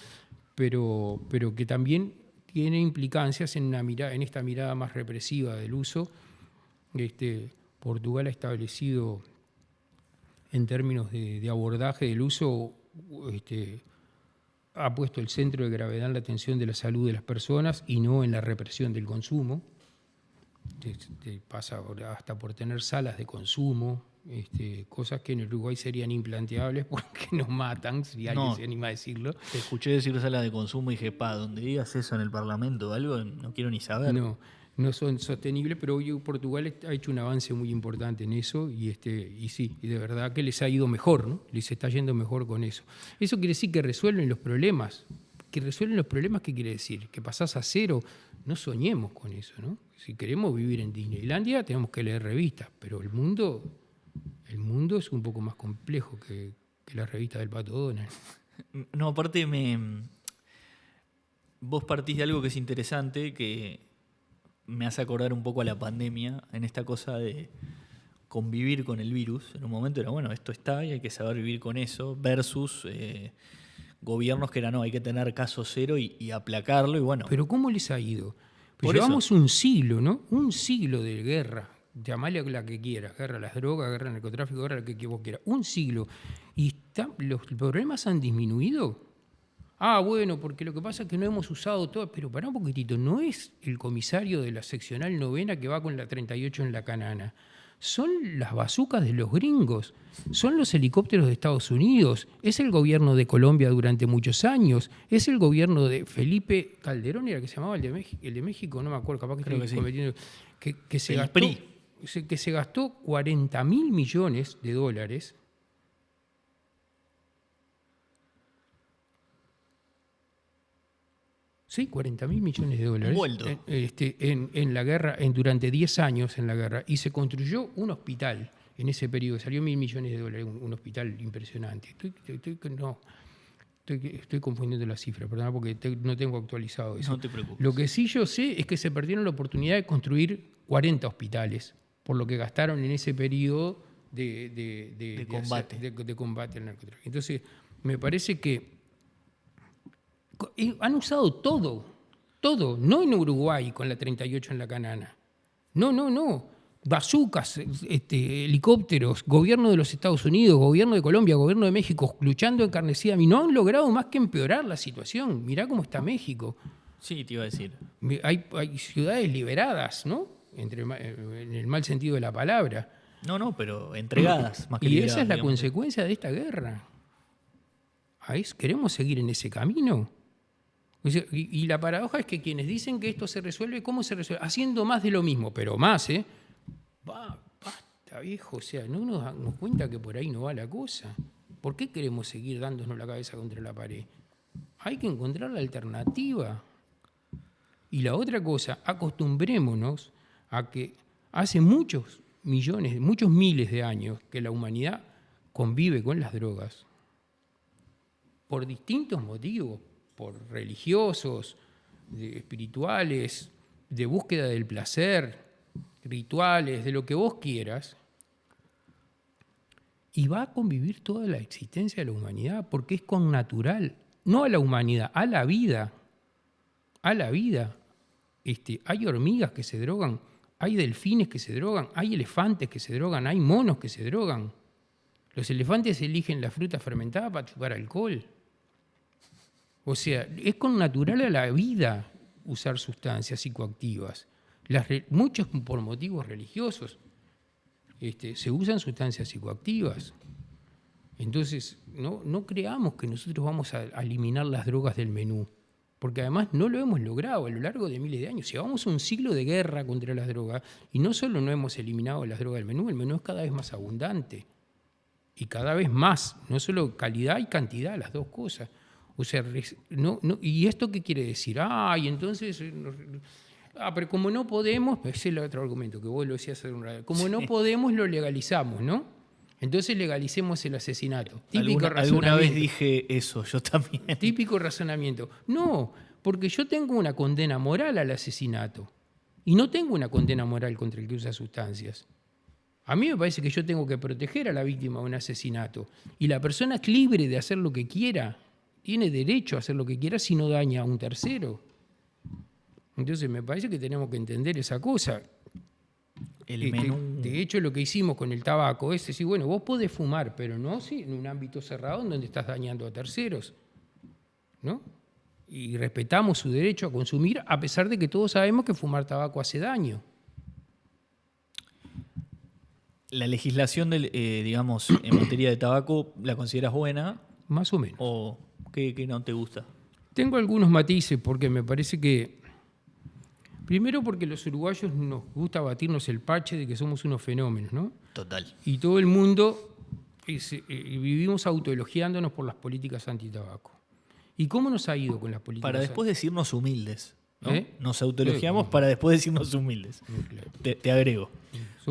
pero que también tiene implicancias en esta mirada más represiva del uso. Portugal ha establecido, en términos de abordaje del uso, ha puesto el centro de gravedad en la atención de la salud de las personas y no en la represión del consumo. Pasa hasta por tener salas de consumo, cosas que en Uruguay serían implanteables porque nos matan, si alguien se anima a decirlo. Te escuché decir salas de consumo y dije, donde digas eso en el Parlamento o algo, no quiero ni saber. No son sostenibles, pero hoy Portugal ha hecho un avance muy importante en eso y sí, y de verdad que les ha ido mejor, ¿no? Les está yendo mejor con eso. Eso quiere decir que resuelven los problemas. ¿Que resuelven los problemas qué quiere decir? ¿Que pasás a cero? No soñemos con eso, ¿no? Si queremos vivir en Disneylandia tenemos que leer revistas, pero el mundo El mundo es un poco más complejo que la revista del Pato Donald. No, aparte vos partís de algo que es interesante, que me hace acordar un poco a la pandemia, en esta cosa de convivir con el virus. En un momento era, bueno, esto está y hay que saber vivir con eso, versus gobiernos que era, no, hay que tener caso cero y aplacarlo, y bueno. Pero ¿cómo les ha ido? Pues Por llevamos eso. un siglo, ¿no? Un siglo de guerra. Llamale a la que quieras, guerra a las drogas, guerra al narcotráfico, guerra a la que vos quieras. Un siglo. ¿Y los problemas han disminuido? Ah, bueno, porque lo que pasa es que no hemos usado todo. Pero pará un poquitito, no es el comisario de la seccional 9 que va con la 38 en la canana. Son las bazucas de los gringos, son los helicópteros de Estados Unidos, es el gobierno de Colombia durante muchos años, es el gobierno de Felipe Calderón, era que se llamaba el de México, no me acuerdo, capaz que Creo estoy que sí. cometiendo, que se El gastó, PRI. que se gastó 40.000 millones de dólares. Sí, 40.000 millones de dólares Vuelto. en la guerra, durante 10 años en la guerra, y se construyó un hospital en ese periodo, salió 1.000 millones de dólares, un hospital impresionante. Estoy confundiendo las cifras, perdón, porque no tengo actualizado eso. No te preocupes. Lo que sí yo sé es que se perdieron la oportunidad de construir 40 hospitales, por lo que gastaron en ese periodo de combate. de combate al narcotráfico. Entonces, me parece que han usado todo, no en Uruguay con la 38 en la canana. No. Bazucas, helicópteros, gobierno de los Estados Unidos, gobierno de Colombia, gobierno de México, luchando encarnecidamente. No han logrado más que empeorar la situación. Mirá cómo está México. Sí, te iba a decir. Hay ciudades liberadas, ¿no? En el mal sentido de la palabra. No, pero entregadas más que Y liberadas, esa es la digamos. consecuencia de esta guerra. ¿Queremos seguir en ese camino? Y la paradoja es que quienes dicen que esto se resuelve, ¿cómo se resuelve? Haciendo más de lo mismo, pero más, ¿eh? Basta, viejo, o sea, no nos damos cuenta que por ahí no va la cosa. ¿Por qué queremos seguir dándonos la cabeza contra la pared? Hay que encontrar la alternativa. Y la otra cosa, acostumbrémonos a que hace muchos millones, muchos miles de años que la humanidad convive con las drogas por distintos motivos, por religiosos, espirituales, de búsqueda del placer, rituales, de lo que vos quieras, y va a convivir toda la existencia de la humanidad porque es connatural, no a la humanidad, a la vida. A la vida. Hay hormigas que se drogan, hay delfines que se drogan, hay elefantes que se drogan, hay monos que se drogan. Los elefantes eligen la fruta fermentada para chupar alcohol. O sea, es connatural a la vida usar sustancias psicoactivas. Muchos por motivos religiosos se usan sustancias psicoactivas. Entonces, no creamos que nosotros vamos a eliminar las drogas del menú, porque además no lo hemos logrado a lo largo de miles de años. Llevamos un siglo de guerra contra las drogas y no solo no hemos eliminado las drogas del menú, el menú es cada vez más abundante y cada vez más, no solo calidad y cantidad, las dos cosas. O sea, ¿y esto qué quiere decir? Y entonces... pero como no podemos, ese es el otro argumento que vos lo decías hace un rato, como no podemos lo legalizamos, ¿no? Entonces legalicemos el asesinato. Típico razonamiento. Alguna vez dije eso, yo también. Típico razonamiento. No, porque yo tengo una condena moral al asesinato y no tengo una condena moral contra el que usa sustancias. A mí me parece que yo tengo que proteger a la víctima de un asesinato y la persona es libre de hacer lo que quiera, tiene derecho a hacer lo que quiera si no daña a un tercero. Entonces me parece que tenemos que entender esa cosa. El menú. De hecho, lo que hicimos con el tabaco es decir, bueno, vos podés fumar, pero no en un ámbito cerrado en donde estás dañando a terceros, ¿no? Y respetamos su derecho a consumir, a pesar de que todos sabemos que fumar tabaco hace daño. ¿La legislación, digamos, en materia de tabaco, la consideras buena? Más o menos. ¿O qué no te gusta? Tengo algunos matices porque me parece que... Primero porque los uruguayos nos gusta batirnos el parche de que somos unos fenómenos, ¿no? Total. Y todo el mundo vivimos autoelogiándonos por las políticas antitabaco. ¿Y cómo nos ha ido con las políticas? Para después decirnos humildes, ¿no? ¿Eh? Nos autoelogiamos para después decirnos humildes. Claro. Te agrego.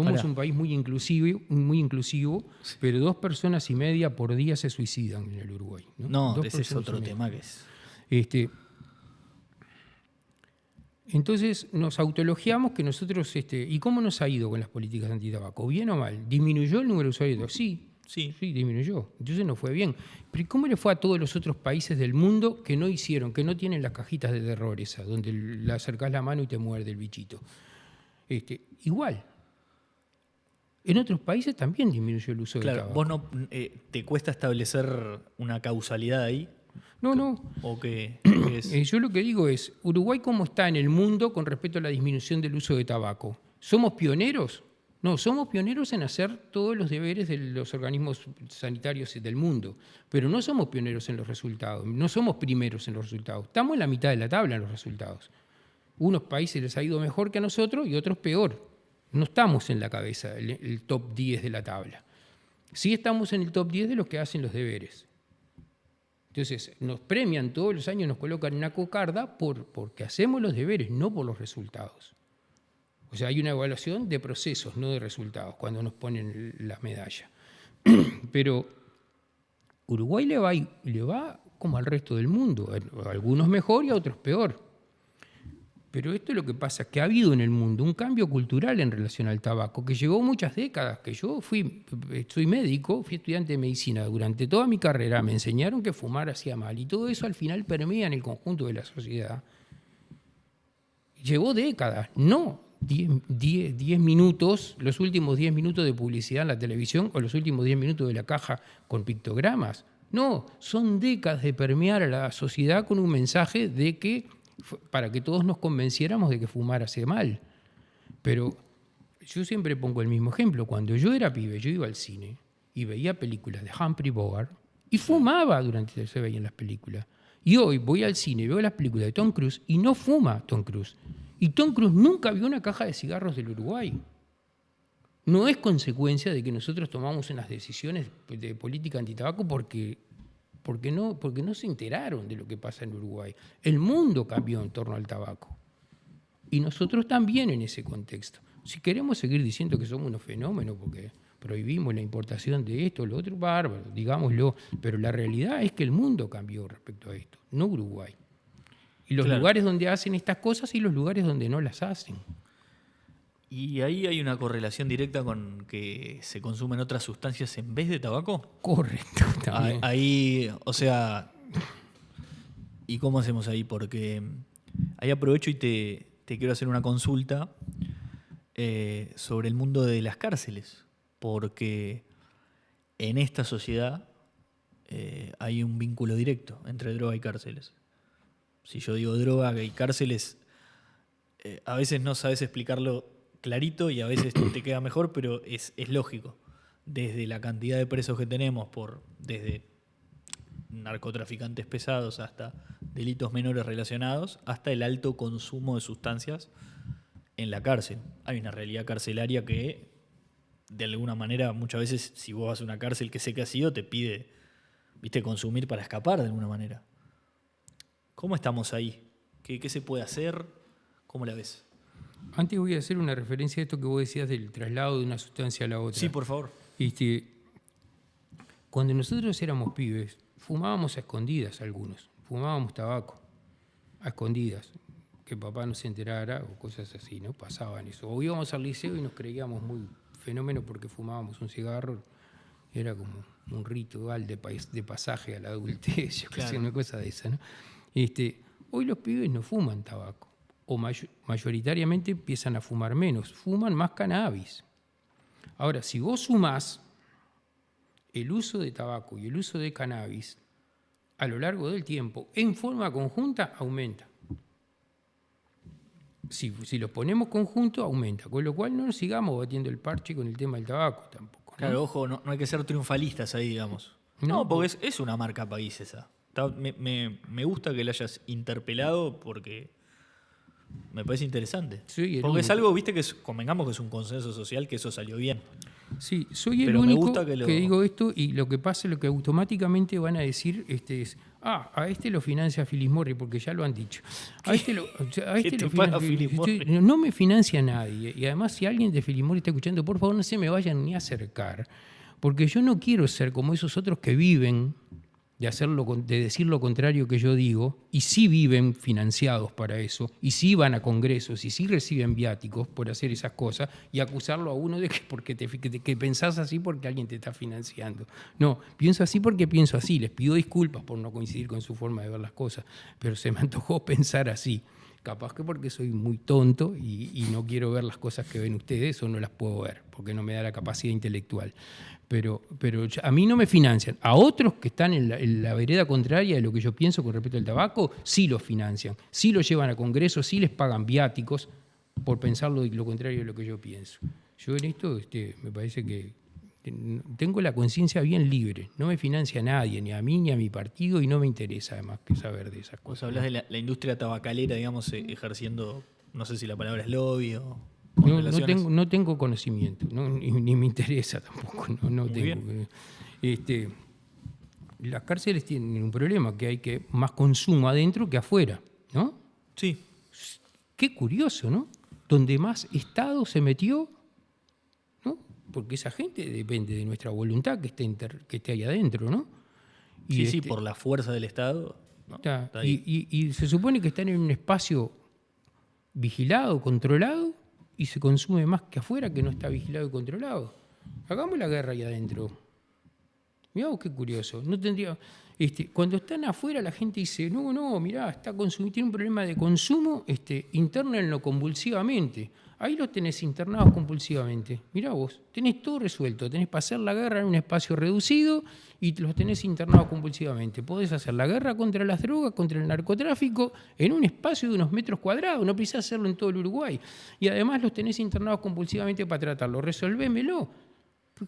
Somos Pará. un país muy inclusivo, pero 2,5 personas por día se suicidan en el Uruguay. No, Dos ese es personas y otro media. tema que es. Entonces nos autoelogiamos que nosotros... ¿Y cómo nos ha ido con las políticas antitabaco? ¿Bien o mal? ¿Disminuyó el número de usuarios? Sí, disminuyó. Entonces no fue bien. Pero ¿y cómo le fue a todos los otros países del mundo que no hicieron, que no tienen las cajitas de terror esas, donde le acercás la mano y te muerde el bichito? Igual. En otros países también disminuyó el uso de Claro, tabaco. vos no te cuesta establecer una causalidad ahí. No. ¿O qué es? Yo lo que digo es, Uruguay cómo está en el mundo con respecto a la disminución del uso de tabaco. ¿Somos pioneros? No, somos pioneros en hacer todos los deberes de los organismos sanitarios del mundo, pero no somos pioneros en los resultados, no somos primeros en los resultados. Estamos en la mitad de la tabla en los resultados. Unos países les ha ido mejor que a nosotros y otros peor. No estamos en la cabeza, el top 10 de la tabla. Sí estamos en el top 10 de los que hacen los deberes. Entonces, nos premian todos los años, nos colocan una cocarda porque hacemos los deberes, no por los resultados. O sea, hay una evaluación de procesos, no de resultados, cuando nos ponen la medalla. Pero Uruguay le va como al resto del mundo, a algunos mejor y a otros peor. Pero esto es lo que pasa, que ha habido en el mundo un cambio cultural en relación al tabaco, que llevó muchas décadas, que yo soy médico, fui estudiante de medicina, durante toda mi carrera me enseñaron que fumar hacía mal, y todo eso al final permea en el conjunto de la sociedad. Llevó décadas, no 10 minutos, los últimos 10 minutos de publicidad en la televisión o los últimos 10 minutos de la caja con pictogramas. No, son décadas de permear a la sociedad con un mensaje de que para que todos nos convenciéramos de que fumar hace mal. Pero yo siempre pongo el mismo ejemplo. Cuando yo era pibe, yo iba al cine y veía películas de Humphrey Bogart y fumaba durante que se veían las películas. Y hoy voy al cine y veo las películas de Tom Cruise y no fuma Tom Cruise. Y Tom Cruise nunca vio una caja de cigarros del Uruguay. No es consecuencia de que nosotros tomamos unas decisiones de política antitabaco porque no se enteraron de lo que pasa en Uruguay. El mundo cambió en torno al tabaco. Y nosotros también en ese contexto. Si queremos seguir diciendo que somos unos fenómenos porque prohibimos la importación de esto o lo otro, bárbaro, digámoslo. Pero la realidad es que el mundo cambió respecto a esto, no Uruguay. Y los lugares donde hacen estas cosas y los lugares donde no las hacen. ¿Y ahí hay una correlación directa con que se consumen otras sustancias en vez de tabaco? Correcto, también. Ahí, o sea, ¿y cómo hacemos ahí? Porque ahí aprovecho y te quiero hacer una consulta sobre el mundo de las cárceles. Porque en esta sociedad hay un vínculo directo entre droga y cárceles. Si yo digo droga y cárceles, a veces no sabes explicarlo clarito y a veces te queda mejor, pero es lógico. Desde la cantidad de presos que tenemos, desde narcotraficantes pesados hasta delitos menores relacionados, hasta el alto consumo de sustancias en la cárcel. Hay una realidad carcelaria que, de alguna manera, muchas veces, si vos vas a una cárcel que sé que has ido, te pide, consumir para escapar de alguna manera. ¿Cómo estamos ahí? ¿Qué se puede hacer? ¿Cómo la ves? Antes voy a hacer una referencia a esto que vos decías del traslado de una sustancia a la otra. Sí, por favor. Cuando nosotros éramos pibes, fumábamos a escondidas algunos. Fumábamos tabaco a escondidas. Que papá no se enterara o cosas así, ¿no? Pasaban eso. O íbamos al liceo y nos creíamos muy fenómenos porque fumábamos un cigarro. Era como un ritual de pasaje a la adultez, claro. Una cosa de esa, ¿no? Hoy los pibes no fuman tabaco. O mayoritariamente empiezan a fumar menos, fuman más cannabis. Ahora, si vos sumás el uso de tabaco y el uso de cannabis a lo largo del tiempo, en forma conjunta, aumenta. Si los ponemos conjuntos, aumenta. Con lo cual no nos sigamos batiendo el parche con el tema del tabaco tampoco, ¿no? Claro, ojo, no hay que ser triunfalistas ahí, digamos. No, porque es una marca país esa. Me gusta que la hayas interpelado porque me parece interesante. Sí, porque es algo, viste, convengamos que es un consenso social, que eso salió bien. Sí, soy el Pero me único gusta que lo- digo esto y lo que pasa es lo que automáticamente van a decir es, a este lo financia Philip Morris, porque ya lo han dicho. A este lo, a ¿Qué este te lo paga financia, Philip Morris? no me financia nadie. Y además, si alguien de Philip Morris está escuchando, por favor no se me vayan ni a acercar, porque yo no quiero ser como esos otros que viven de decir lo contrario que yo digo, y sí viven financiados para eso, y sí van a congresos, y sí reciben viáticos por hacer esas cosas, y acusarlo a uno de que porque que pensás así porque alguien te está financiando. No, pienso así porque pienso así. Les pido disculpas por no coincidir con su forma de ver las cosas, pero se me antojó pensar así. Capaz que porque soy muy tonto y no quiero ver las cosas que ven ustedes o no las puedo ver, porque no me da la capacidad intelectual. Pero a mí no me financian. A otros que están en la vereda contraria de lo que yo pienso con respecto al tabaco, sí los financian, sí los llevan a congresos, sí les pagan viáticos por pensar lo contrario de lo que yo pienso. Yo en esto me parece que tengo la conciencia bien libre. No me financia nadie, ni a mí ni a mi partido, y no me interesa además que saber de esas Vos cosas. hablás de la industria tabacalera, digamos, ejerciendo, no sé si la palabra es lobby o No, relaciones. no tengo conocimiento, ni me interesa tampoco, no Muy tengo. bien. Las cárceles tienen un problema, que hay más consumo adentro que afuera, ¿no? Sí, Qué curioso, ¿no? Donde más Estado se metió, ¿no? Porque esa gente depende de nuestra voluntad que esté ahí adentro, ¿no? Y sí, por la fuerza del Estado. ¿No? Está ahí. y se supone que están en un espacio vigilado, controlado, y se consume más que afuera, que no está vigilado y controlado. Hagamos la guerra ahí adentro. Mirá vos qué curioso. No tendría, cuando están afuera la gente dice, no, mirá, tiene un problema de consumo, internenlo convulsivamente. Ahí los tenés internados compulsivamente. Mirá vos, tenés todo resuelto. Tenés para hacer la guerra en un espacio reducido y los tenés internados compulsivamente. Podés hacer la guerra contra las drogas, contra el narcotráfico, en un espacio de unos metros cuadrados. No precisás hacerlo en todo el Uruguay. Y además los tenés internados compulsivamente para tratarlo. Resolvémelo.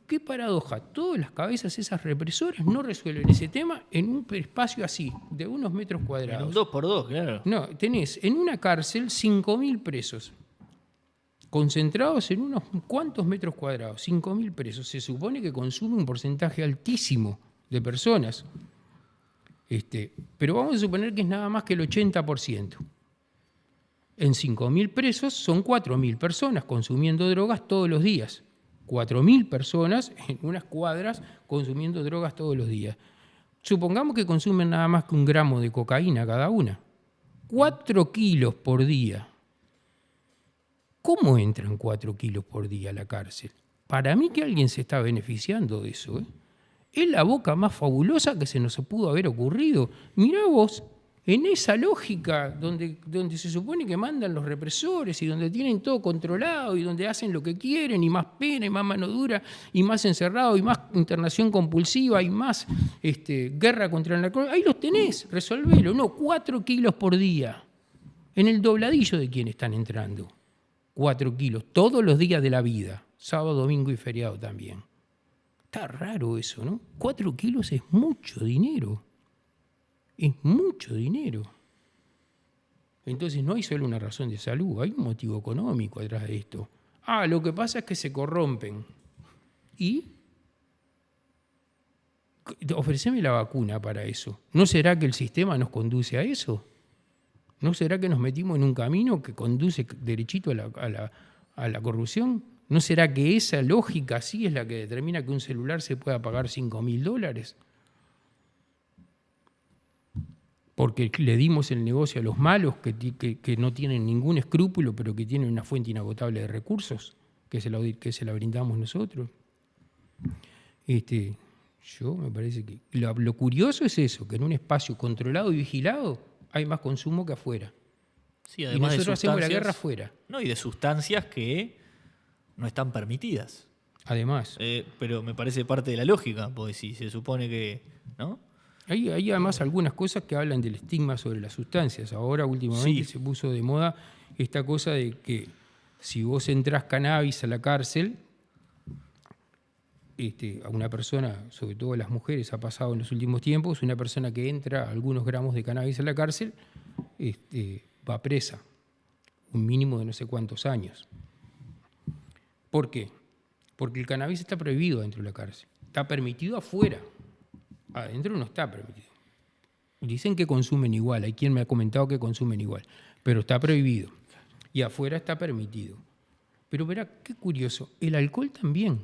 Qué paradoja, todas las cabezas esas represoras no resuelven ese tema en un espacio así, de unos metros En un cuadrados. 2x2, claro. No, tenés en una cárcel 5.000 presos, concentrados en unos cuantos metros cuadrados, 5.000 presos. Se supone que consume un porcentaje altísimo de personas. Pero vamos a suponer que es nada más que el 80%. En 5.000 presos son 4.000 personas consumiendo drogas todos los días. 4.000 personas en unas cuadras consumiendo drogas todos los días. Supongamos que consumen nada más que 1 gramo de cocaína cada una. 4 kilos por día. ¿Cómo entran 4 kilos por día a la cárcel? Para mí que alguien se está beneficiando de eso. Es la boca más fabulosa que se nos pudo haber ocurrido. Mirá vos, en esa lógica donde se supone que mandan los represores y donde tienen todo controlado y donde hacen lo que quieren y más pena y más mano dura y más encerrado y más internación compulsiva y más guerra contra el narcotráfico, ahí los tenés, resolvelo. No, 4 kilos por día. En el dobladillo de quién están entrando. 4 kilos, todos los días de la vida, sábado, domingo y feriado también. Está raro eso, ¿no? 4 kilos es mucho dinero. Es mucho dinero. Entonces no hay solo una razón de salud, hay un motivo económico atrás de esto. Lo que pasa es que se corrompen. ¿Y? Ofreceme la vacuna para eso. ¿No será que el sistema nos conduce a eso? ¿No será que nos metimos en un camino que conduce derechito a la corrupción? ¿No será que esa lógica sí es la que determina que un celular se pueda pagar $5.000? Porque le dimos el negocio a los malos que no tienen ningún escrúpulo, pero que tienen una fuente inagotable de recursos, que se la brindamos nosotros. Yo me parece que lo curioso es eso, que en un espacio controlado y vigilado hay más consumo que afuera. Sí, Y además nosotros de hacemos la guerra afuera. No, y de sustancias que no están permitidas. Además. Pero me parece parte de la lógica, porque si se supone que, ¿no? Hay además algunas cosas que hablan del estigma sobre las sustancias. Ahora últimamente se puso de moda esta cosa de que si vos entrás cannabis a la cárcel, a una persona, sobre todo las mujeres, ha pasado en los últimos tiempos, una persona que entra algunos gramos de cannabis a la cárcel va presa, un mínimo de no sé cuántos años. ¿Por qué? Porque el cannabis está prohibido dentro de la cárcel. Está permitido afuera. Adentro no está permitido. Dicen que consumen igual. Hay quien me ha comentado que consumen igual. Pero está prohibido. Y afuera está permitido. Pero verá, qué curioso. El alcohol también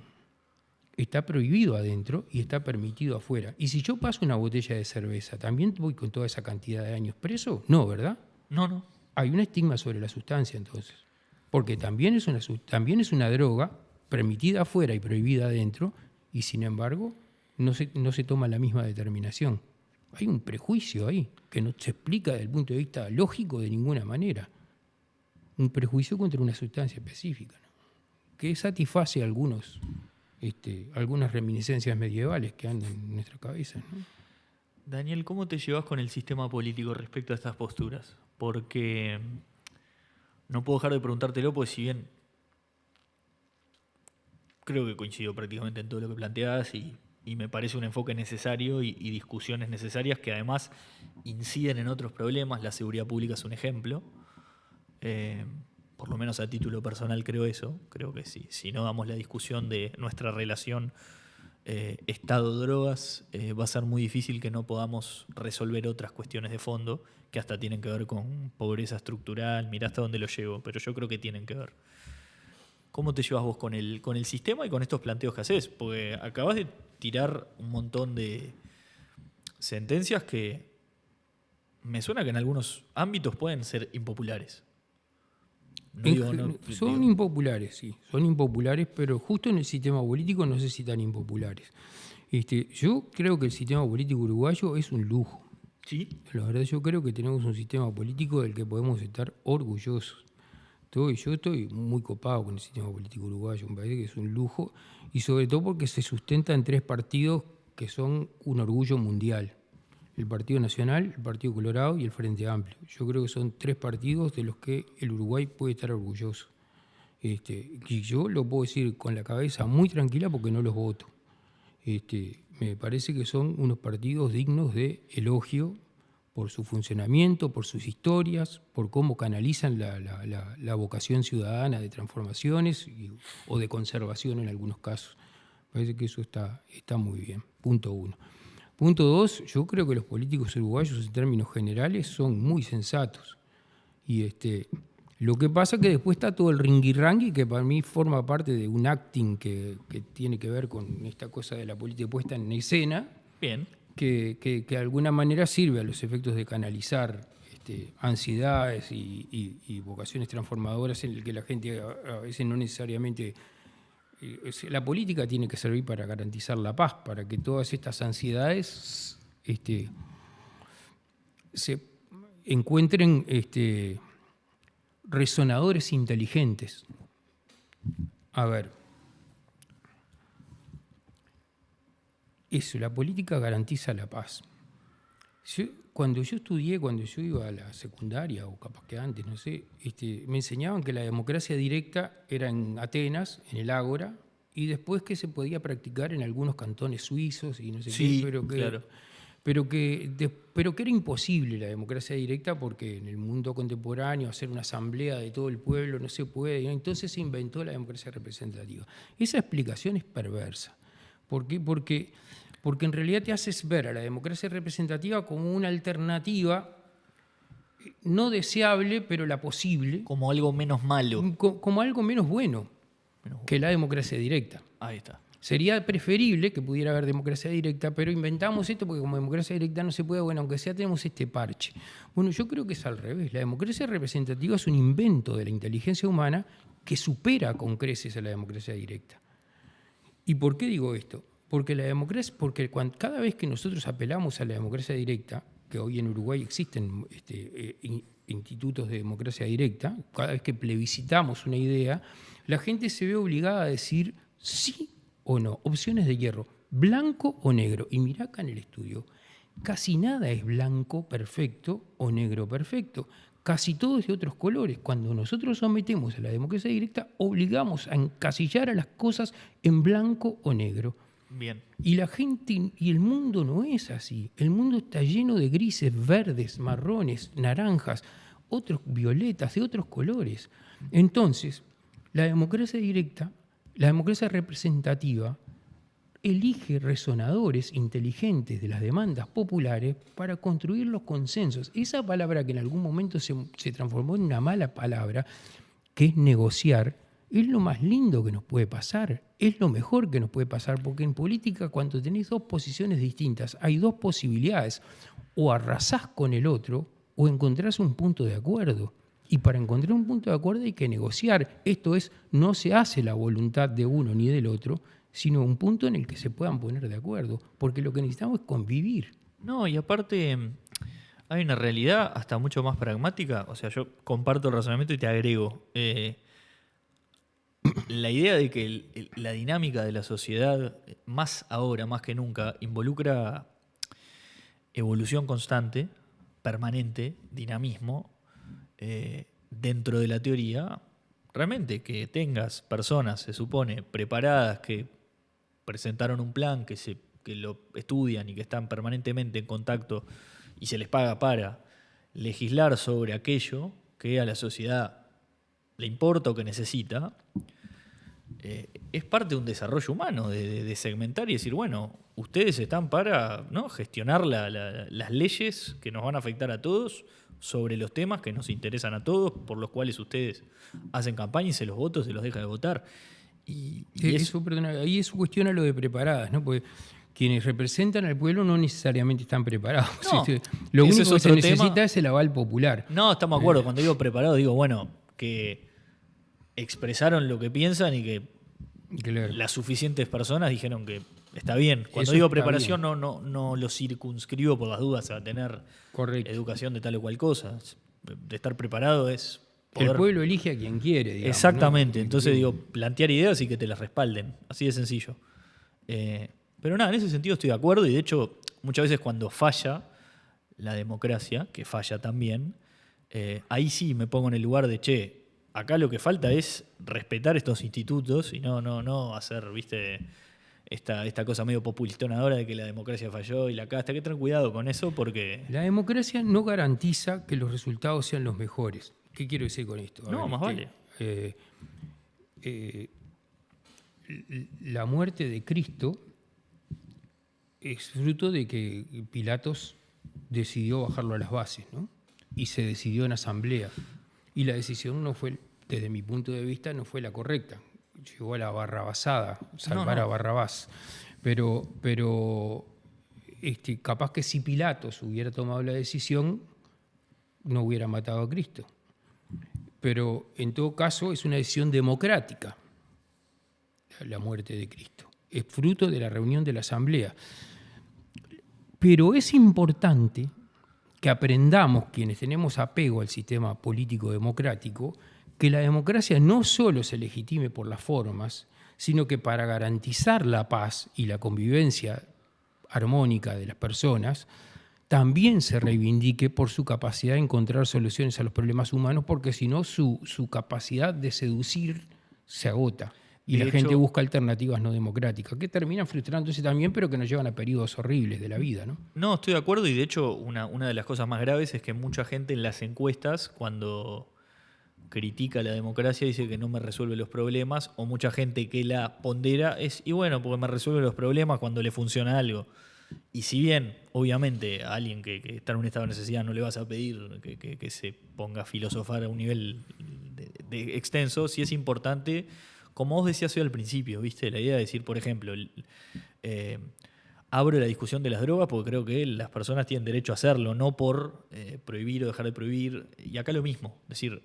está prohibido adentro y está permitido afuera. Y si yo paso una botella de cerveza, ¿también voy con toda esa cantidad de años preso? No, ¿verdad? No. Hay un estigma sobre la sustancia entonces. Porque también es una droga permitida afuera y prohibida adentro, y sin embargo no se toma la misma determinación. Hay un prejuicio ahí que no se explica desde el punto de vista lógico de ninguna manera. Un prejuicio contra una sustancia específica, ¿no? Que satisface algunas reminiscencias medievales que andan en nuestra cabeza, ¿no? Daniel, ¿cómo te llevas con el sistema político respecto a estas posturas? Porque no puedo dejar de preguntártelo, porque si bien creo que coincido prácticamente en todo lo que planteas y me parece un enfoque necesario y discusiones necesarias que además inciden en otros problemas. La seguridad pública es un ejemplo. Por lo menos a título personal creo eso. Creo que sí. Si no damos la discusión de nuestra relación Estado-drogas, va a ser muy difícil que no podamos resolver otras cuestiones de fondo que hasta tienen que ver con pobreza estructural. Mirá hasta dónde lo llevo, pero yo creo que tienen que ver. ¿Cómo te llevas vos con el sistema y con estos planteos que haces? Porque acabas de tirar un montón de sentencias que me suena que en algunos ámbitos pueden ser impopulares. Son impopulares, sí, son impopulares, pero justo en el sistema político no sé si tan impopulares. Yo creo que el sistema político uruguayo es un lujo. ¿Sí? La verdad, yo creo que tenemos un sistema político del que podemos estar orgullosos. Yo estoy muy copado con el sistema político uruguayo, me parece que es un lujo, y sobre todo porque se sustenta en 3 partidos que son un orgullo mundial: el Partido Nacional, el Partido Colorado y el Frente Amplio. Yo creo que son 3 partidos de los que el Uruguay puede estar orgulloso. Y yo lo puedo decir con la cabeza muy tranquila porque no los voto. Me parece que son unos partidos dignos de elogio por su funcionamiento, por sus historias, por cómo canalizan la vocación ciudadana de transformaciones o de conservación en algunos casos. Parece que eso está muy bien. Punto 1. Punto 2, yo creo que los políticos uruguayos en términos generales son muy sensatos. Y lo que pasa es que después está todo el ringui-rangui, que para mí forma parte de un acting que tiene que ver con esta cosa de la política puesta en escena. Bien. Que de alguna manera sirve a los efectos de canalizar ansiedades y vocaciones transformadoras en el que la gente a veces no necesariamente... La política tiene que servir para garantizar la paz, para que todas estas ansiedades se encuentren resonadores inteligentes. A ver, eso, la política garantiza la paz. Cuando yo iba a la secundaria, o capaz que antes, no sé, me enseñaban que la democracia directa era en Atenas, en el Ágora, y después que se podía practicar en algunos cantones suizos y no sé sí, qué, claro. pero que era imposible la democracia directa porque en el mundo contemporáneo hacer una asamblea de todo el pueblo no se puede, ¿no? Entonces se inventó la democracia representativa. Esa explicación es perversa. ¿Por qué? Porque en realidad te haces ver a la democracia representativa como una alternativa no deseable, pero la posible. Como algo menos malo. Como algo menos bueno que la democracia directa. Ahí está. Sería preferible que pudiera haber democracia directa, pero inventamos esto porque como democracia directa no se puede, bueno, aunque sea tenemos este parche. Bueno, yo creo que es al revés. La democracia representativa es un invento de la inteligencia humana que supera con creces a la democracia directa. ¿Y por qué digo esto? Porque cada vez que nosotros apelamos a la democracia directa, que hoy en Uruguay existen institutos de democracia directa, cada vez que plebiscitamos una idea, la gente se ve obligada a decir sí o no, opciones de hierro, blanco o negro. Y mirá acá en el estudio, casi nada es blanco perfecto o negro perfecto. Casi todo es de otros colores. Cuando nosotros sometemos a la democracia directa, obligamos a encasillar a las cosas en blanco o negro. Bien. Y la gente y el mundo no es así. El mundo está lleno de grises, verdes, marrones, naranjas, otros violetas, de otros colores. Entonces, la democracia directa La democracia representativa elige resonadores inteligentes de las demandas populares para construir los consensos. Esa palabra que en algún momento se transformó en una mala palabra, que es negociar, es lo más lindo que nos puede pasar, es lo mejor que nos puede pasar, porque en política cuando tenés dos posiciones distintas hay dos posibilidades, o arrasás con el otro o encontrás un punto de acuerdo. Y para encontrar un punto de acuerdo hay que negociar. Esto es, no se hace la voluntad de uno ni del otro, sino un punto en el que se puedan poner de acuerdo, porque lo que necesitamos es convivir. No, y aparte hay una realidad hasta mucho más pragmática, o sea, yo comparto el razonamiento y te agrego. La idea de que la dinámica de la sociedad, más ahora, más que nunca, involucra evolución constante, permanente, dinamismo, dentro de la teoría, realmente que tengas personas, se supone, preparadas, que presentaron un plan, que lo estudian y que están permanentemente en contacto y se les paga para legislar sobre aquello que a la sociedad le importa o que necesita, es parte de un desarrollo humano, de segmentar y decir, bueno, ustedes están para, ¿no?, gestionar las leyes que nos van a afectar a todos sobre los temas que nos interesan a todos, por los cuales ustedes hacen campaña y se los votos se los deja de votar. Y eso, perdona, ahí eso cuestiona lo de preparadas, ¿no? Porque quienes representan al pueblo no necesariamente están preparados. No, lo único es que se otro necesita tema. es el aval popular. No, estamos de acuerdo. Cuando digo preparado, digo, bueno, que expresaron lo que piensan y que Claro. las suficientes personas dijeron que está bien. Cuando Eso digo está preparación, bien. no lo circunscribo por las dudas a tener Correcto. educación de tal o cual cosa. De estar preparado es poder... El pueblo elige a quien quiere, digamos, Exactamente. ¿no? Entonces digo, plantear ideas y que te las respalden. Así de sencillo. Pero nada, en ese sentido estoy de acuerdo y de hecho muchas veces cuando falla la democracia, que falla también, ahí sí me pongo en el lugar de, che, acá lo que falta es respetar estos institutos y no hacer, viste, esta cosa medio populistonadora de que la democracia falló y la casta. Hay que tener cuidado con eso porque... La democracia no garantiza que los resultados sean los mejores. ¿Qué quiero decir con esto? Más vale. La muerte de Cristo es fruto de que Pilatos decidió bajarlo a las bases, ¿no? Y se decidió en asamblea. Y la decisión no fue, desde mi punto de vista, no fue la correcta. Llegó a la barrabasada, salvar a Barrabás. Pero capaz que si Pilatos hubiera tomado la decisión, no hubiera matado a Cristo. Pero en todo caso es una decisión democrática, la muerte de Cristo. Es fruto de la reunión de la asamblea. Pero es importante que aprendamos, quienes tenemos apego al sistema político democrático, que la democracia no solo se legitime por las formas, sino que para garantizar la paz y la convivencia armónica de las personas, también se reivindique por su capacidad de encontrar soluciones a los problemas humanos, porque si no su capacidad de seducir se agota. Y la gente busca alternativas no democráticas, que terminan frustrándose también, pero que nos llevan a periodos horribles de la vida, ¿no? No, estoy de acuerdo y de hecho una de las cosas más graves es que mucha gente en las encuestas, cuando critica la democracia, dice que no me resuelve los problemas, o mucha gente que la pondera y bueno, porque me resuelve los problemas cuando le funciona algo. Y si bien, obviamente, a alguien que está en un estado de necesidad no le vas a pedir que se ponga a filosofar a un nivel de extenso, sí es importante, como vos decías hoy al principio, ¿viste? La idea de decir, por ejemplo, abro la discusión de las drogas porque creo que las personas tienen derecho a hacerlo, no por prohibir o dejar de prohibir. Y acá lo mismo, es decir,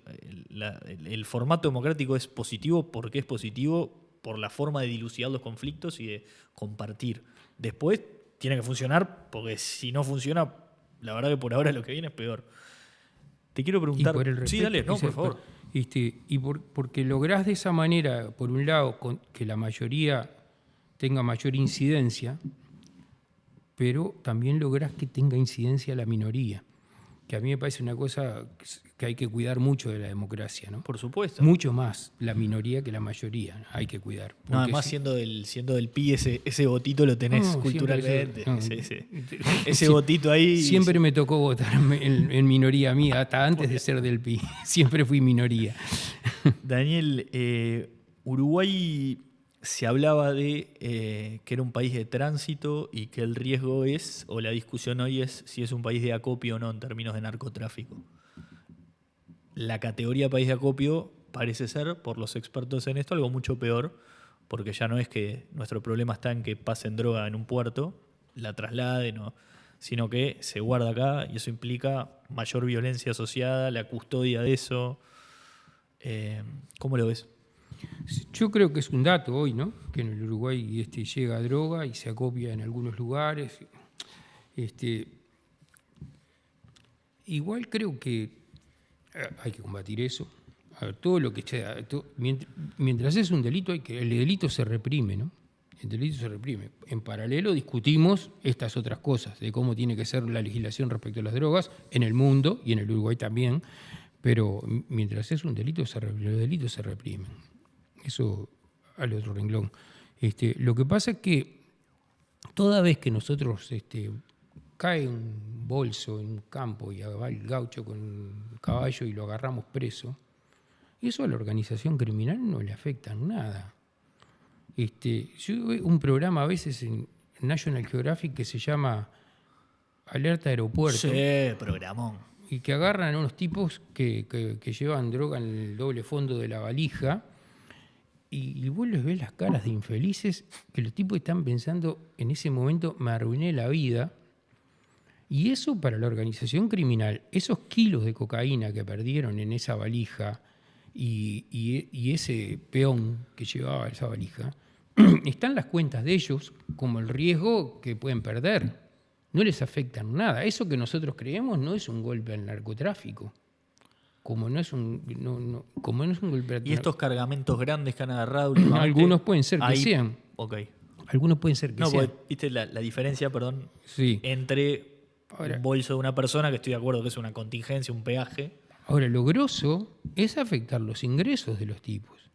el formato democrático es positivo porque es positivo por la forma de dilucidar los conflictos y de compartir. Después tiene que funcionar porque si no funciona, la verdad que por ahora lo que viene es peor. Te quiero preguntar... Y por el respeto, sí, dale, no, por favor. Porque lográs de esa manera, por un lado, que la mayoría tenga mayor incidencia, pero también lográs que tenga incidencia la minoría, que a mí me parece una cosa que hay que cuidar mucho de la democracia, ¿no? Por supuesto. Mucho más la minoría que la mayoría hay que cuidar. No, además, siendo del PI, ese votito lo tenés culturalmente. Ese votito ahí... Siempre me tocó votar en minoría mía, hasta antes de ser del PI. Siempre fui minoría. Daniel, Uruguay se hablaba de que era un país de tránsito y que el riesgo es, o la discusión hoy es si es un país de acopio o no en términos de narcotráfico. La categoría país de acopio parece ser, por los expertos en esto, algo mucho peor, porque ya no es que nuestro problema está en que pasen droga en un puerto, la trasladen, sino que se guarda acá y eso implica mayor violencia asociada, la custodia de eso. ¿Cómo lo ves? Yo creo que es un dato hoy, ¿no? Que en el Uruguay llega droga y se acopia en algunos lugares. Igual creo que hay que combatir eso. A ver, todo lo que sea, mientras es un delito, el delito se reprime, ¿no? El delito se reprime. En paralelo discutimos estas otras cosas, de cómo tiene que ser la legislación respecto a las drogas en el mundo y en el Uruguay también, pero mientras es un delito, los delitos se reprimen. Eso al otro renglón. Lo que pasa es que toda vez que nosotros cae un bolso en un campo y va el gaucho con un caballo y lo agarramos preso, eso a la organización criminal no le afecta en nada. Yo veo un programa a veces en National Geographic que se llama Alerta Aeropuerto. Sí, programón. Y que agarran a unos tipos que llevan droga en el doble fondo de la valija y vos les ves las caras de infelices que los tipos están pensando en ese momento, me arruiné la vida. Y eso para la organización criminal, esos kilos de cocaína que perdieron en esa valija y ese peón que llevaba esa valija, están en las cuentas de ellos como el riesgo que pueden perder. No les afectan nada. Eso que nosotros creemos no es un golpe al narcotráfico. Como no es un golpe al narcotráfico. ¿Y estos cargamentos grandes que han agarrado últimamente? Algunos pueden ser que sean. Ok. Algunos pueden ser que sean. No, viste la diferencia, perdón, sí. entre un bolso de una persona, que estoy de acuerdo que es una contingencia, un peaje. Ahora, lo grosso es afectar los ingresos de los tipos.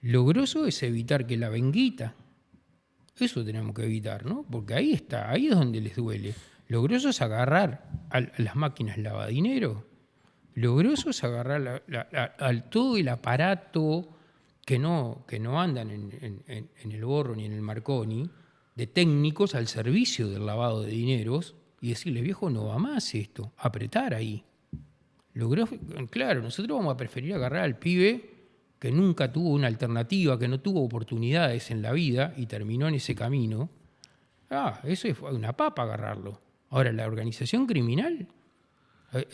Lo grosso es evitar que la venguita, eso tenemos que evitar, ¿no? Porque ahí está, ahí es donde les duele. Lo grosso es agarrar a las máquinas lavadinero. Lo grosso es agarrar todo el aparato que no andan en el Borro ni en el Marconi, de técnicos al servicio del lavado de dineros, y decirle, viejo, no va más esto, apretar ahí. Claro, nosotros vamos a preferir agarrar al pibe que nunca tuvo una alternativa, que no tuvo oportunidades en la vida y terminó en ese camino. Eso fue una papa agarrarlo. Ahora, la organización criminal,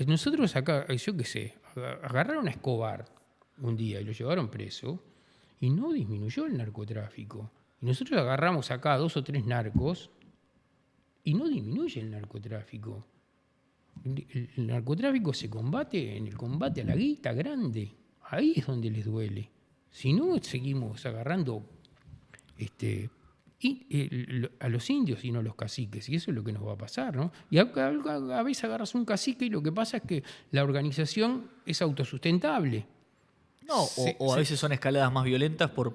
nosotros acá, yo qué sé, agarraron a Escobar un día y lo llevaron preso y no disminuyó el narcotráfico. Y nosotros agarramos acá 2 o 3 narcos y no disminuye el narcotráfico. El narcotráfico se combate en el combate a la guita grande. Ahí es donde les duele. Si no, seguimos agarrando a los indios y no a los caciques. Y eso es lo que nos va a pasar, ¿no? Y a veces agarras un cacique y lo que pasa es que la organización es autosustentable. No, o a veces son escaladas más violentas por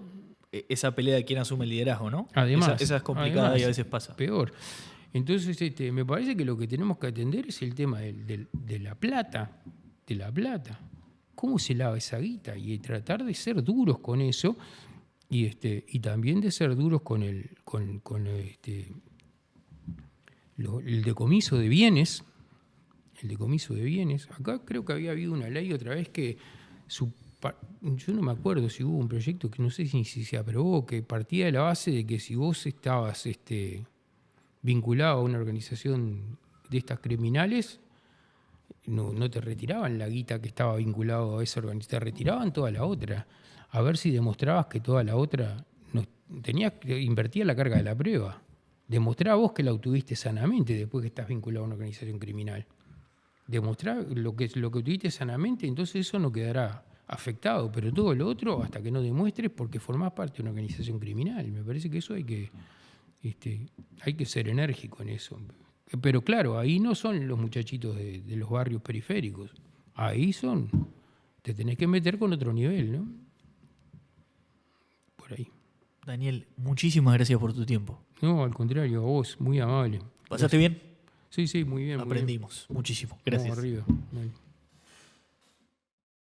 esa pelea de quién asume el liderazgo, ¿no? Además, esa es complicada y a veces pasa. Peor. Entonces, me parece que lo que tenemos que atender es el tema de la plata. De la plata. ¿Cómo se lava esa guita? Y tratar de ser duros con eso y también de ser duros con el decomiso de bienes. El decomiso de bienes. Acá creo que había habido una ley otra vez que yo no me acuerdo si hubo un proyecto que no sé si se aprobó, que partía de la base de que si vos estabas vinculado a una organización de estas criminales, no te retiraban la guita que estaba vinculado a esa organización, te retiraban toda la otra. A ver si demostrabas que toda la otra tenías que invertir la carga de la prueba. Demostrá vos que la obtuviste sanamente después que estás vinculado a una organización criminal. Demostrá lo que obtuviste sanamente, entonces eso no quedará afectado, pero todo lo otro hasta que no demuestres porque formás parte de una organización criminal. Me parece que eso hay que ser enérgico en eso. Pero claro, ahí no son los muchachitos de los barrios periféricos. Ahí te tenés que meter con otro nivel, ¿no? Por ahí. Daniel, muchísimas gracias por tu tiempo. No, al contrario, a vos, muy amable. ¿Pasaste bien? Sí, muy bien. Aprendimos muchísimo. Gracias. Vamos arriba. Vale.